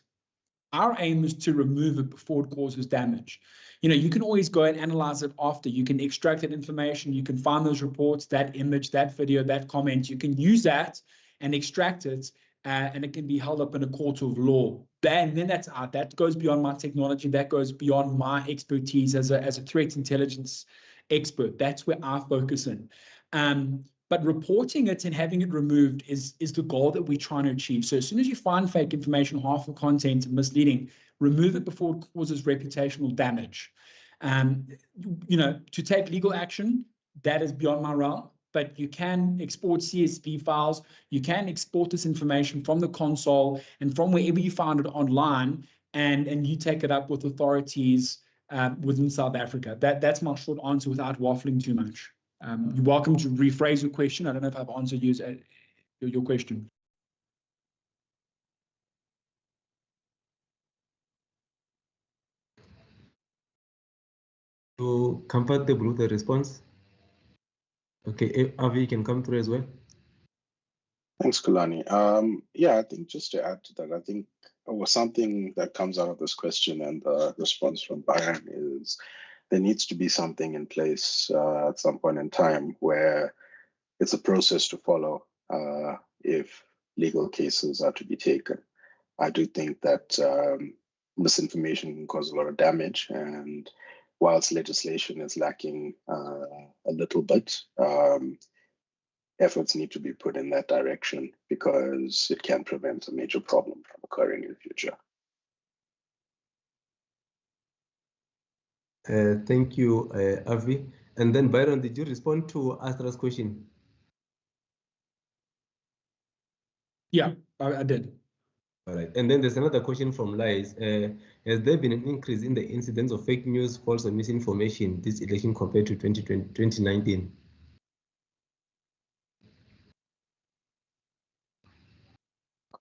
[SPEAKER 5] our aim is to remove it before it causes damage. You can always go and analyze it after. You can extract that information. You can find those reports, that image, that video, that comment. You can use that and extract it, and it can be held up in a court of law. And then that's out. That goes beyond my technology. That goes beyond my expertise as a threat intelligence expert. That's where I focus in. But reporting it and having it removed is the goal that we're trying to achieve. So as soon as you find fake information, harmful content, and misleading, remove it before it causes reputational damage. To take legal action, that is beyond my realm. But you can export CSV files. You can export this information from the console and from wherever you found it online, and you take it up with authorities within South Africa. That's my short answer without waffling too much. You're welcome to rephrase your question. I don't know if I've answered your question.
[SPEAKER 2] So comfortable with the response? Okay, Avi, you can come through as well.
[SPEAKER 1] Thanks, Kulani. Yeah, I think just to add to that, I think something that comes out of this question and the response from Byron is there needs to be something in place at some point in time where it's a process to follow if legal cases are to be taken. I do think that misinformation can cause a lot of damage, and whilst legislation is lacking a little bit, efforts need to be put in that direction because it can prevent a major problem from occurring in the future.
[SPEAKER 2] Thank you, Avi. And then Byron, did you respond to Astra's question?
[SPEAKER 5] Yeah, I did.
[SPEAKER 2] All right. And then there's another question from Lies. Has there been an increase in the incidence of fake news, false or misinformation this election compared to 2019?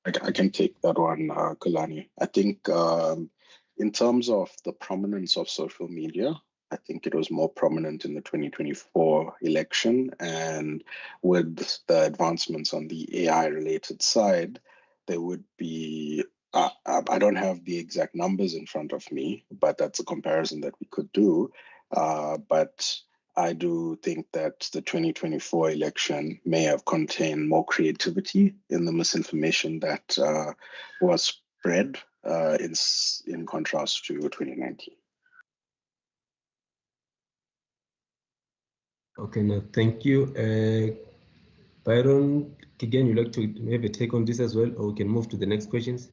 [SPEAKER 1] I can take that one, Kulani. I think in terms of the prominence of social media I think it was more prominent in the 2024 election. And with the advancements on the AI-related side, there would be, I don't have the exact numbers in front of me, but that's a comparison that we could do. But I do think that the 2024 election may have contained more creativity in the misinformation that was spread in contrast to 2019.
[SPEAKER 2] Okay, now thank you. Byron, Keegan, you'd like to maybe take on this as well, or we can move to the next questions?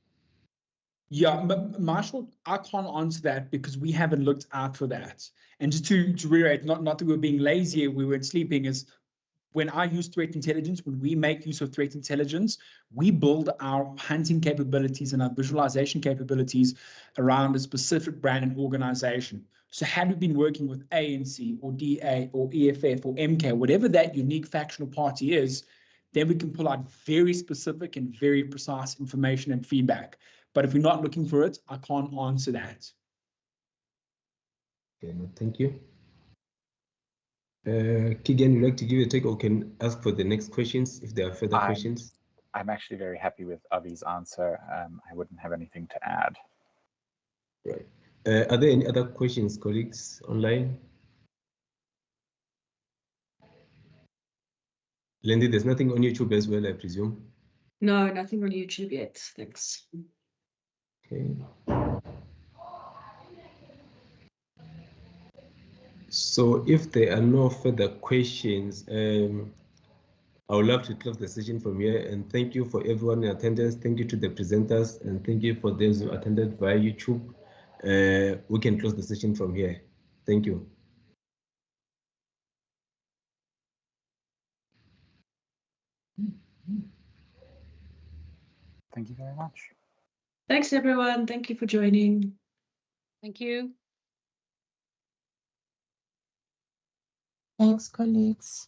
[SPEAKER 5] Yeah, Marshall, I can't answer that because we haven't looked out for that. And just to reiterate, not that we're being lazy, we weren't sleeping, is when I use threat intelligence, when we make use of threat intelligence, we build our hunting capabilities and our visualization capabilities around a specific brand and organization. So had we been working with ANC or DA or EFF or MK, whatever that unique factional party is, then we can pull out very specific and very precise information and feedback. But if we're not looking for it, I can't answer that.
[SPEAKER 2] Okay, no, thank you. Keegan, you'd like to give a take, or can ask for the next questions if there are further questions?
[SPEAKER 4] I'm actually very happy with Avi's answer. I wouldn't have anything to add.
[SPEAKER 2] Right. Are there any other questions, colleagues, online? Lindy, there's nothing on YouTube as well, I presume?
[SPEAKER 7] No, nothing on YouTube yet. Thanks.
[SPEAKER 2] Okay. So if there are no further questions, I would love to close the session from here, and thank you for everyone in attendance. Thank you to the presenters, and thank you for those who attended via YouTube. We can close the session from here. Thank you.
[SPEAKER 4] Thank you very much.
[SPEAKER 7] Thanks, everyone. Thank you for joining.
[SPEAKER 8] Thank you.
[SPEAKER 9] Thanks, colleagues.